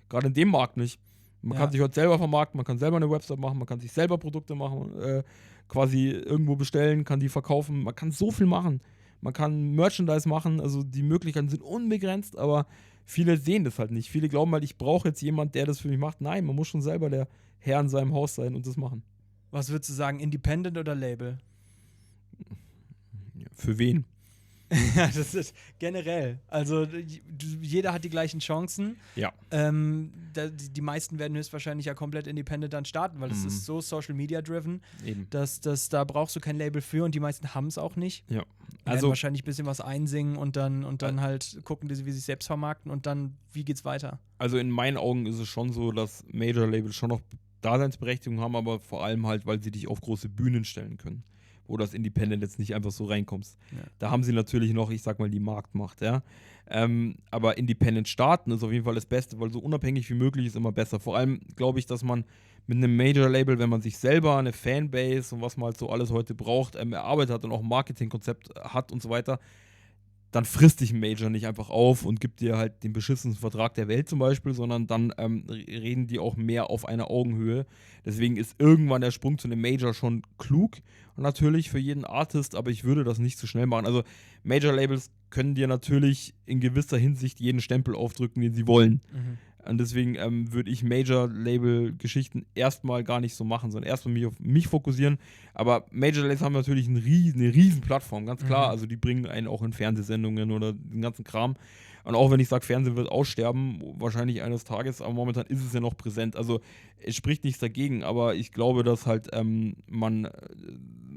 gerade in dem Markt nicht. Man kann sich heute selber vermarkten, man kann selber eine Website machen, man kann sich selber Produkte machen, quasi irgendwo bestellen, kann die verkaufen. Man kann so viel machen. Man kann Merchandise machen, also die Möglichkeiten sind unbegrenzt, aber viele sehen das halt nicht. Viele glauben halt, ich brauche jetzt jemanden, der das für mich macht. Nein, man muss schon selber der Herr in seinem Haus sein und das machen. Was würdest du sagen, Independent oder Label? Für wen? Ja, das ist generell. Also jeder hat die gleichen Chancen. Ja. Die meisten werden höchstwahrscheinlich ja komplett independent dann starten, weil es ist so Social Media driven, Eben. dass da brauchst du kein Label für und die meisten haben es auch nicht. Ja. Also wahrscheinlich ein bisschen was einsingen und dann halt gucken, wie sie sich selbst vermarkten und dann, wie geht's weiter? Also in meinen Augen ist es schon so, dass Major-Labels schon noch Daseinsberechtigung haben, aber vor allem halt, weil sie dich auf große Bühnen stellen können, wo das Independent jetzt nicht einfach so reinkommst. Ja. Da haben sie natürlich noch, ich sag mal, die Marktmacht, ja. Aber Independent starten ist auf jeden Fall das Beste, weil so unabhängig wie möglich ist immer besser. Vor allem glaube ich, dass man mit einem Major-Label, wenn man sich selber eine Fanbase und was man halt so alles heute braucht, erarbeitet hat und auch ein Marketingkonzept hat und so weiter, dann frisst dich ein Major nicht einfach auf und gibt dir halt den beschissensten Vertrag der Welt zum Beispiel, sondern dann reden die auch mehr auf einer Augenhöhe. Deswegen ist irgendwann der Sprung zu einem Major schon klug, natürlich für jeden Artist, aber ich würde das nicht zu schnell machen. Also Major-Labels können dir natürlich in gewisser Hinsicht jeden Stempel aufdrücken, den sie wollen. Und deswegen würde ich Major-Label-Geschichten erstmal gar nicht so machen, sondern erstmal mich auf mich fokussieren. Aber Major-Labels haben natürlich eine riesen Plattform, ganz klar. Also die bringen einen auch in Fernsehsendungen oder den ganzen Kram. Und auch wenn ich sage, Fernsehen wird aussterben, wahrscheinlich eines Tages, aber momentan ist es ja noch präsent. Also es spricht nichts dagegen, aber ich glaube, dass halt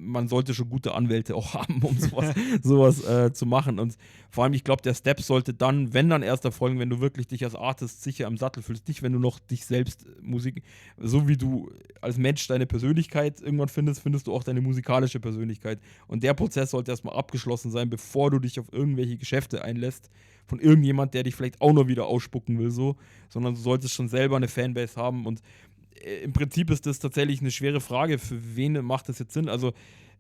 man sollte schon gute Anwälte auch haben, um sowas zu machen. Und vor allem, ich glaube, der Step sollte dann, wenn dann erst erfolgen, wenn du wirklich dich als Artist sicher im Sattel fühlst, nicht wenn du noch dich selbst Musik, so wie du als Mensch deine Persönlichkeit irgendwann findest du auch deine musikalische Persönlichkeit. Und der Prozess sollte erstmal abgeschlossen sein, bevor du dich auf irgendwelche Geschäfte einlässt von irgendjemand, der dich vielleicht auch noch wieder ausspucken will, so, sondern du solltest schon selber eine Fanbase haben und im Prinzip ist das tatsächlich eine schwere Frage, für wen macht das jetzt Sinn, also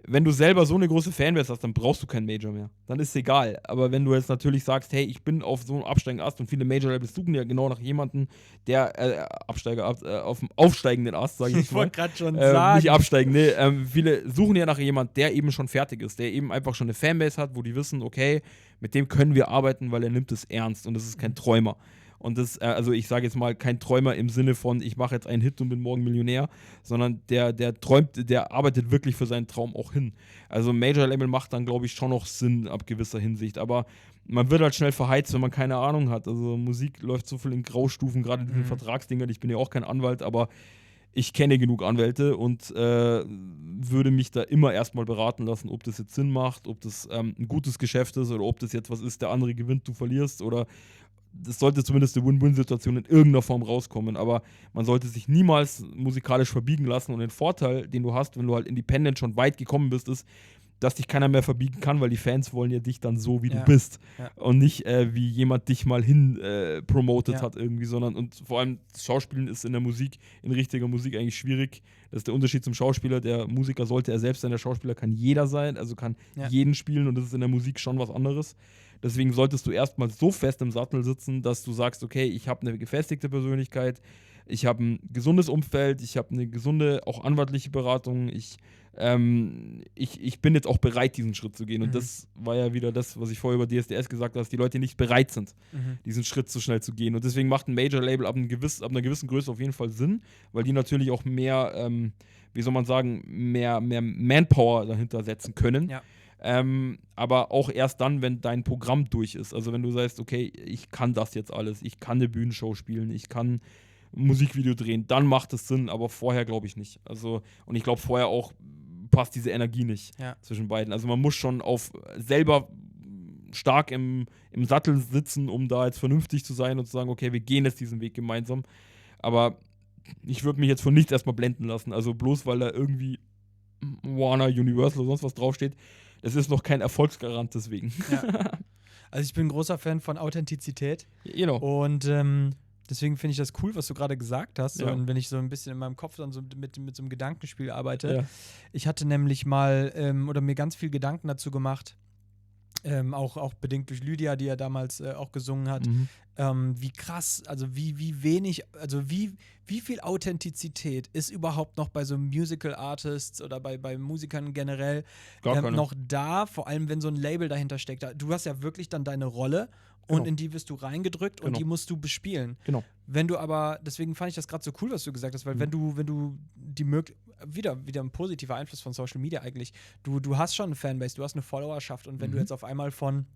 wenn du selber so eine große Fanbase hast, dann brauchst du keinen Major mehr, dann ist es egal, aber wenn du jetzt natürlich sagst, hey, ich bin auf so einem absteigenden Ast und viele Major-Labels suchen ja genau nach jemandem, der auf dem aufsteigenden Ast, sage ich jetzt mal. Ich wollte gerade schon sagen. Nicht absteigen, nee, viele suchen ja nach jemandem, der eben schon fertig ist, der eben einfach schon eine Fanbase hat, wo die wissen, okay, mit dem können wir arbeiten, weil er nimmt es ernst und das ist kein Träumer. Und das, also ich sage jetzt mal, kein Träumer im Sinne von, ich mache jetzt einen Hit und bin morgen Millionär, sondern der träumt, der arbeitet wirklich für seinen Traum auch hin. Also Major-Label macht dann, glaube ich, schon noch Sinn ab gewisser Hinsicht, aber man wird halt schnell verheizt, wenn man keine Ahnung hat. Also Musik läuft so viel in Graustufen, gerade in diesen Vertragsdingern. Ich bin ja auch kein Anwalt, aber ich kenne genug Anwälte und würde mich da immer erstmal beraten lassen, ob das jetzt Sinn macht, ob das ein gutes Geschäft ist oder ob das jetzt was ist, der andere gewinnt, du verlierst oder das sollte zumindest eine Win-Win-Situation in irgendeiner Form rauskommen, aber man sollte sich niemals musikalisch verbiegen lassen und den Vorteil, den du hast, wenn du halt independent schon weit gekommen bist, ist, dass dich keiner mehr verbiegen kann, weil die Fans wollen ja dich dann so, wie du bist und nicht, wie jemand dich mal hin promotet hat irgendwie, sondern und vor allem das Schauspielen ist in der Musik, in richtiger Musik eigentlich schwierig. Das ist der Unterschied zum Schauspieler. Der Musiker sollte er selbst sein, der Schauspieler kann jeder sein, also kann jeden spielen und das ist in der Musik schon was anderes. Deswegen solltest du erstmal so fest im Sattel sitzen, dass du sagst, okay, ich habe eine gefestigte Persönlichkeit, ich habe ein gesundes Umfeld, ich habe eine gesunde, auch anwaltliche Beratung, ich bin jetzt auch bereit, diesen Schritt zu gehen. Und das war ja wieder das, was ich vorher über DSDS gesagt habe, dass die Leute nicht bereit sind, diesen Schritt so schnell zu gehen. Und deswegen macht ein Major-Label ab einer gewissen Größe auf jeden Fall Sinn, weil die natürlich auch mehr, wie soll man sagen, mehr Manpower dahinter setzen können. Ja. Aber auch erst dann, wenn dein Programm durch ist. Also wenn du sagst, okay, ich kann das jetzt alles, ich kann eine Bühnenshow spielen, ich kann ein Musikvideo drehen, dann macht es Sinn, aber vorher glaube ich nicht. Also, und ich glaube vorher auch passt diese Energie nicht zwischen beiden. Also man muss schon auf selber stark im Sattel sitzen, um da jetzt vernünftig zu sein und zu sagen, okay, wir gehen jetzt diesen Weg gemeinsam. Aber ich würde mich jetzt von nichts erstmal blenden lassen. Also bloß, weil da irgendwie Warner, Universal oder sonst was draufsteht, das ist noch kein Erfolgsgarant deswegen. Ja. Also ich bin ein großer Fan von Authentizität. Genau. Und deswegen finde ich das cool, was du gerade gesagt hast. Ja. Und wenn ich so ein bisschen in meinem Kopf dann so mit so einem Gedankenspiel arbeite. Ja. Ich hatte nämlich mal oder mir ganz viel Gedanken dazu gemacht, auch bedingt durch Lydia, die ja damals auch gesungen hat, wie krass, also wie wenig, also wie viel Authentizität ist überhaupt noch bei so Musical Artists oder bei Musikern generell Gar keine. noch da, vor allem wenn so ein Label dahinter steckt. Du hast ja wirklich dann deine Rolle und in die wirst du reingedrückt und die musst du bespielen. Genau. Wenn du aber, deswegen fand ich das gerade so cool, was du gesagt hast, weil wenn du die wieder ein positiver Einfluss von Social Media eigentlich, du hast schon eine Fanbase, du hast eine Followerschaft und wenn du jetzt auf einmal von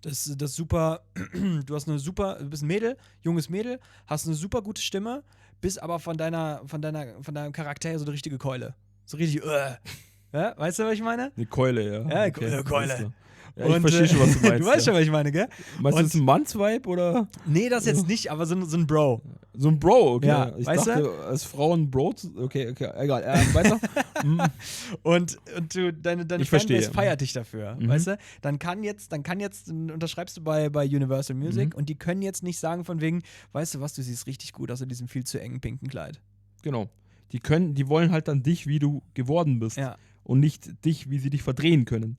das super, du bist ein Mädel, junges Mädel, hast eine super gute Stimme, bist aber von deinem Charakter her so eine richtige Keule. So richtig, ja, weißt du, was ich meine? Eine Keule, ja. Ja, Okay, Keule. Ja, ich verstehe schon, was du meinst. Du weißt schon, was ich meine, gell? Meinst du, das ist ein Manns-Vibe oder? Nee, das jetzt nicht, aber so ein Bro. So ein Bro, okay. Ja, ich weißt dachte, als Frau ein Bro, okay, egal. Weiter. Und deine Ich Fanbase verstehe. feiert dich dafür, weißt du? Dann unterschreibst du bei Universal Music und die können jetzt nicht sagen von wegen, weißt du was, du siehst richtig gut aus in diesem viel zu engen pinken Kleid. Genau. Die wollen halt dann dich, wie du geworden bist. Ja. Und nicht dich, wie sie dich verdrehen können.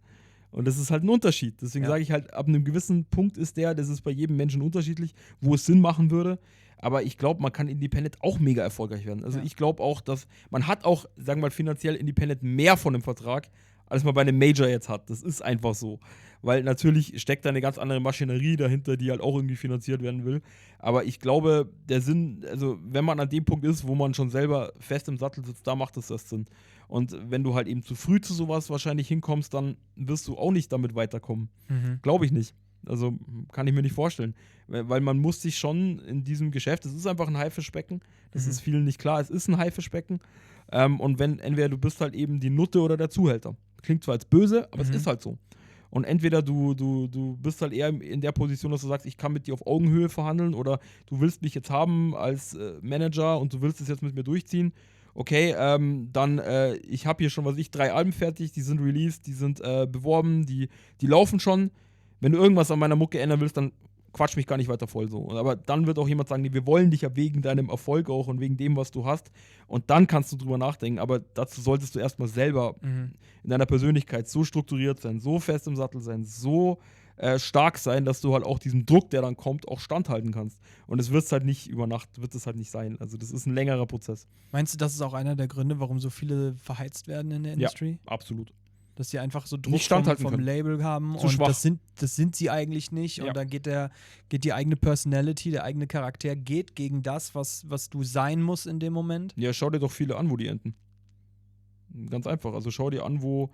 Und das ist halt ein Unterschied. Deswegen sage ich halt, ab einem gewissen Punkt das ist bei jedem Menschen unterschiedlich, wo es Sinn machen würde. Aber ich glaube, man kann Independent auch mega erfolgreich werden. Also ich glaube auch, dass man hat auch, sagen wir mal, finanziell Independent mehr von einem Vertrag, als man bei einem Major jetzt hat. Das ist einfach so. Weil natürlich steckt da eine ganz andere Maschinerie dahinter, die halt auch irgendwie finanziert werden will. Aber ich glaube, der Sinn, also wenn man an dem Punkt ist, wo man schon selber fest im Sattel sitzt, da macht es das Sinn. Und wenn du halt eben zu früh zu sowas wahrscheinlich hinkommst, dann wirst du auch nicht damit weiterkommen. Glaube ich nicht. Also kann ich mir nicht vorstellen. Weil man muss sich schon in diesem Geschäft, es ist einfach ein Haifischbecken, das ist vielen nicht klar, es ist ein Haifischbecken. Und wenn entweder du bist halt eben die Nutte oder der Zuhälter. Klingt zwar als böse, aber es ist halt so. Und entweder du bist halt eher in der Position, dass du sagst, ich kann mit dir auf Augenhöhe verhandeln oder du willst mich jetzt haben als Manager und du willst es jetzt mit mir durchziehen. Okay, dann ich habe hier schon, 3 Alben fertig, die sind released, die sind beworben, die laufen schon. Wenn du irgendwas an meiner Mucke ändern willst, dann quatsch mich gar nicht weiter voll so. Aber dann wird auch jemand sagen, nee, wir wollen dich ja wegen deinem Erfolg auch und wegen dem, was du hast. Und dann kannst du drüber nachdenken. Aber dazu solltest du erstmal selber in deiner Persönlichkeit so strukturiert sein, so fest im Sattel sein, so stark sein, dass du halt auch diesem Druck, der dann kommt, auch standhalten kannst. Und es wird halt nicht über Nacht, wird es halt nicht sein. Also das ist ein längerer Prozess. Meinst du, das ist auch einer der Gründe, warum so viele verheizt werden in der Industrie? Ja, absolut. Dass sie einfach so Druck Nicht standhalten vom können. Label haben Zu und schwach. das sind sie eigentlich nicht. Ja. Und dann geht die eigene Personality, der eigene Charakter geht gegen das, was du sein musst in dem Moment. Ja, schau dir doch viele an, wo die enden. Ganz einfach. Also schau dir an, wo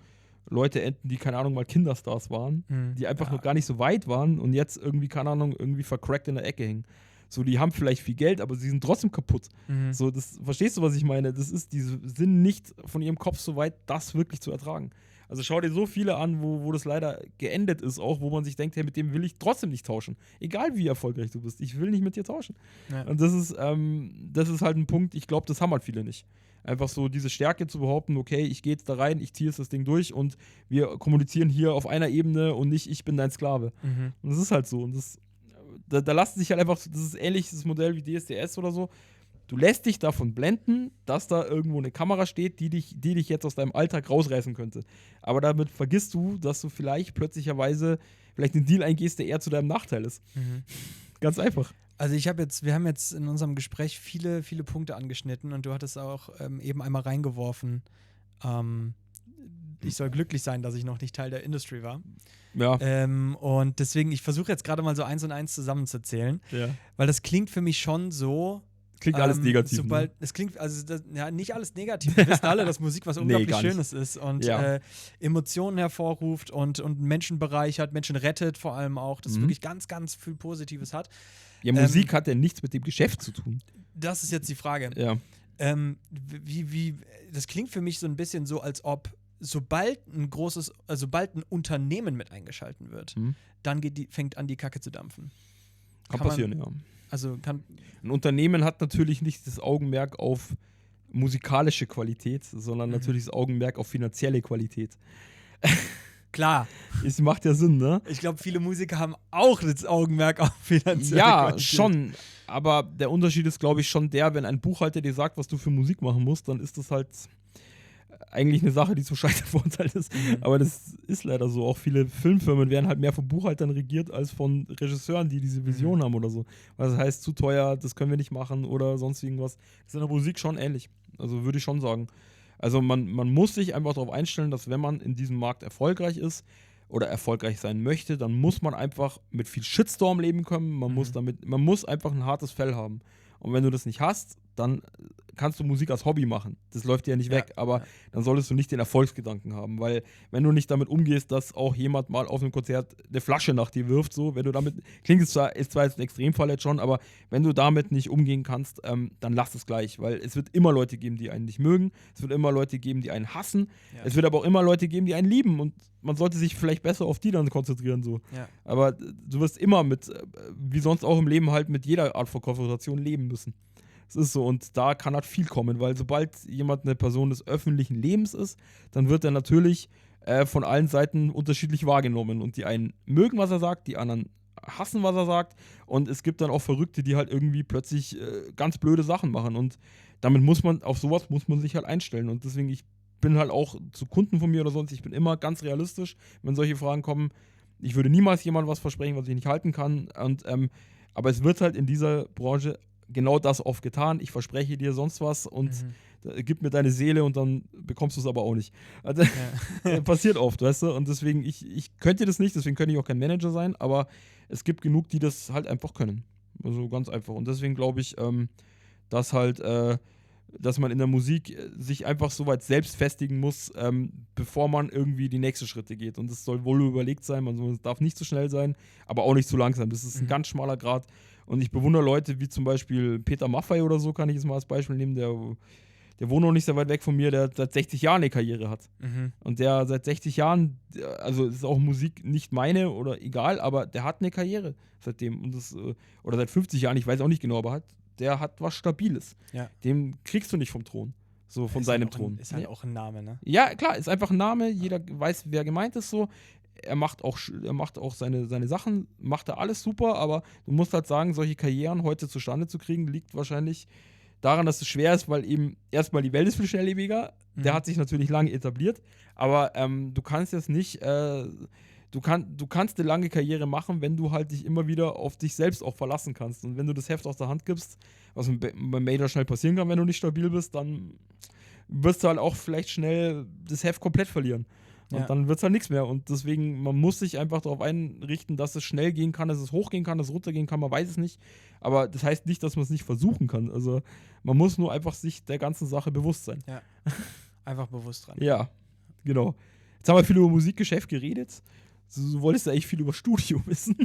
Leute enden, die, keine Ahnung, mal Kinderstars waren, die einfach noch gar nicht so weit waren und jetzt irgendwie, keine Ahnung, irgendwie vercrackt in der Ecke hängen. So, die haben vielleicht viel Geld, aber sie sind trotzdem kaputt. So, verstehst du, was ich meine? Die sind nicht von ihrem Kopf so weit, das wirklich zu ertragen. Also schau dir so viele an, wo das leider geendet ist, auch wo man sich denkt, hey, mit dem will ich trotzdem nicht tauschen. Egal wie erfolgreich du bist, ich will nicht mit dir tauschen. Ja. Und das ist halt ein Punkt, ich glaube, das haben halt viele nicht. Einfach so diese Stärke zu behaupten, okay, ich gehe jetzt da rein, ich ziehe jetzt das Ding durch und wir kommunizieren hier auf einer Ebene und nicht, ich bin dein Sklave. Und das ist halt so. Und da lassen sich halt einfach, das ist ähnliches Modell wie DSDS oder so. Du lässt dich davon blenden, dass da irgendwo eine Kamera steht, die dich jetzt aus deinem Alltag rausreißen könnte. Aber damit vergisst du, dass du vielleicht einen Deal eingehst, der eher zu deinem Nachteil ist. Ganz einfach. Also wir haben jetzt in unserem Gespräch viele, viele Punkte angeschnitten und du hattest auch eben einmal reingeworfen, ich soll glücklich sein, dass ich noch nicht Teil der Industry war. Ja. Und deswegen, ich versuche jetzt gerade mal so eins und eins zusammenzuzählen, weil das klingt für mich schon so. Klingt alles negativ. Es klingt, nicht alles negativ. Wir wissen alle, dass Musik was unglaublich Schönes ist und Emotionen hervorruft und Menschen bereichert, Menschen rettet vor allem auch, dass es wirklich ganz, ganz viel Positives hat. Ja, Musik hat ja nichts mit dem Geschäft zu tun. Das ist jetzt die Frage. Ja. Das klingt für mich so ein bisschen so, als ob sobald ein Unternehmen mit eingeschalten wird, dann fängt an, die Kacke zu dampfen. Kann passieren, ja. Also ein Unternehmen hat natürlich nicht das Augenmerk auf musikalische Qualität, sondern natürlich das Augenmerk auf finanzielle Qualität. Klar. Es macht ja Sinn, ne? Ich glaube, viele Musiker haben auch das Augenmerk auf finanzielle Ja, Qualität. schon. Aber der Unterschied ist, glaube ich, schon der, wenn ein Buchhalter dir sagt, was du für Musik machen musst, dann ist das halt eigentlich eine Sache, die zum Scheitern verurteilt ist. Aber das ist leider so. Auch viele Filmfirmen werden halt mehr von Buchhaltern regiert als von Regisseuren, die diese Vision haben oder so. Weil das heißt, zu teuer, das können wir nicht machen oder sonst irgendwas. Das ist in der Musik schon ähnlich. Also würde ich schon sagen. Also man muss sich einfach darauf einstellen, dass wenn man in diesem Markt erfolgreich ist oder erfolgreich sein möchte, dann muss man einfach mit viel Shitstorm leben können. Man muss einfach ein hartes Fell haben. Und wenn du das nicht hast, dann kannst du Musik als Hobby machen. Das läuft dir ja nicht weg, aber dann solltest du nicht den Erfolgsgedanken haben, weil wenn du nicht damit umgehst, dass auch jemand mal auf einem Konzert eine Flasche nach dir wirft, so, wenn du damit, ist zwar jetzt ein Extremfall jetzt schon, aber wenn du damit nicht umgehen kannst, dann lass es gleich, weil es wird immer Leute geben, die einen nicht mögen, es wird immer Leute geben, die einen hassen, es wird aber auch immer Leute geben, die einen lieben und man sollte sich vielleicht besser auf die dann konzentrieren, so. Ja. Aber du wirst immer wie sonst auch im Leben halt mit jeder Art von Konfrontation leben müssen. Es ist so und da kann halt viel kommen, weil sobald jemand eine Person des öffentlichen Lebens ist, dann wird er natürlich von allen Seiten unterschiedlich wahrgenommen und die einen mögen, was er sagt, die anderen hassen, was er sagt und es gibt dann auch Verrückte, die halt irgendwie plötzlich ganz blöde Sachen machen und auf sowas muss man sich halt einstellen und deswegen, ich bin halt auch zu Kunden von mir oder sonst, ich bin immer ganz realistisch, wenn solche Fragen kommen. Ich würde niemals jemandem was versprechen, was ich nicht halten kann aber es wird halt in dieser Branche genau das oft getan. Ich verspreche dir sonst was und gib mir deine Seele und dann bekommst du es aber auch nicht. Also, passiert oft, weißt du? Und deswegen, ich könnte das nicht, deswegen könnte ich auch kein Manager sein, aber es gibt genug, die das halt einfach können. Also ganz einfach. Und deswegen glaube ich, dass halt, dass man in der Musik sich einfach so weit selbst festigen muss, bevor man irgendwie die nächsten Schritte geht. Und das soll wohl überlegt sein, man darf nicht zu schnell sein, aber auch nicht zu langsam. Das ist ein ganz schmaler Grad. Und ich bewundere Leute wie zum Beispiel Peter Maffay oder so, kann ich jetzt mal als Beispiel nehmen, der wohnt noch nicht sehr weit weg von mir, der seit 60 Jahren eine Karriere hat. Und der seit 60 Jahren, also ist auch Musik nicht meine oder egal, aber der hat eine Karriere seitdem. Und oder seit 50 Jahren, ich weiß auch nicht genau, aber der hat was Stabiles. Ja. Dem kriegst du nicht vom Thron. So von seinem Thron. Ist halt auch ein Name, ne? Ja, klar, ist einfach ein Name, jeder weiß, wer gemeint ist so. Er macht auch seine Sachen, macht er alles super, aber du musst halt sagen, solche Karrieren heute zustande zu kriegen, liegt wahrscheinlich daran, dass es schwer ist, weil eben erstmal die Welt ist viel schnelllebiger, der hat sich natürlich lange etabliert, aber du kannst jetzt nicht, du kannst eine lange Karriere machen, wenn du halt dich immer wieder auf dich selbst auch verlassen kannst und wenn du das Heft aus der Hand gibst, was beim Major schnell passieren kann, wenn du nicht stabil bist, dann wirst du halt auch vielleicht schnell das Heft komplett verlieren. Und dann wird es halt nichts mehr. Und deswegen, man muss sich einfach darauf einrichten, dass es schnell gehen kann, dass es hochgehen kann, dass es runtergehen kann, man weiß es nicht. Aber das heißt nicht, dass man es nicht versuchen kann. Also man muss nur einfach sich der ganzen Sache bewusst sein. Ja, einfach bewusst dran. Ja, genau. Jetzt haben wir viel über Musikgeschäft geredet. Du wolltest ja echt viel über Studio wissen.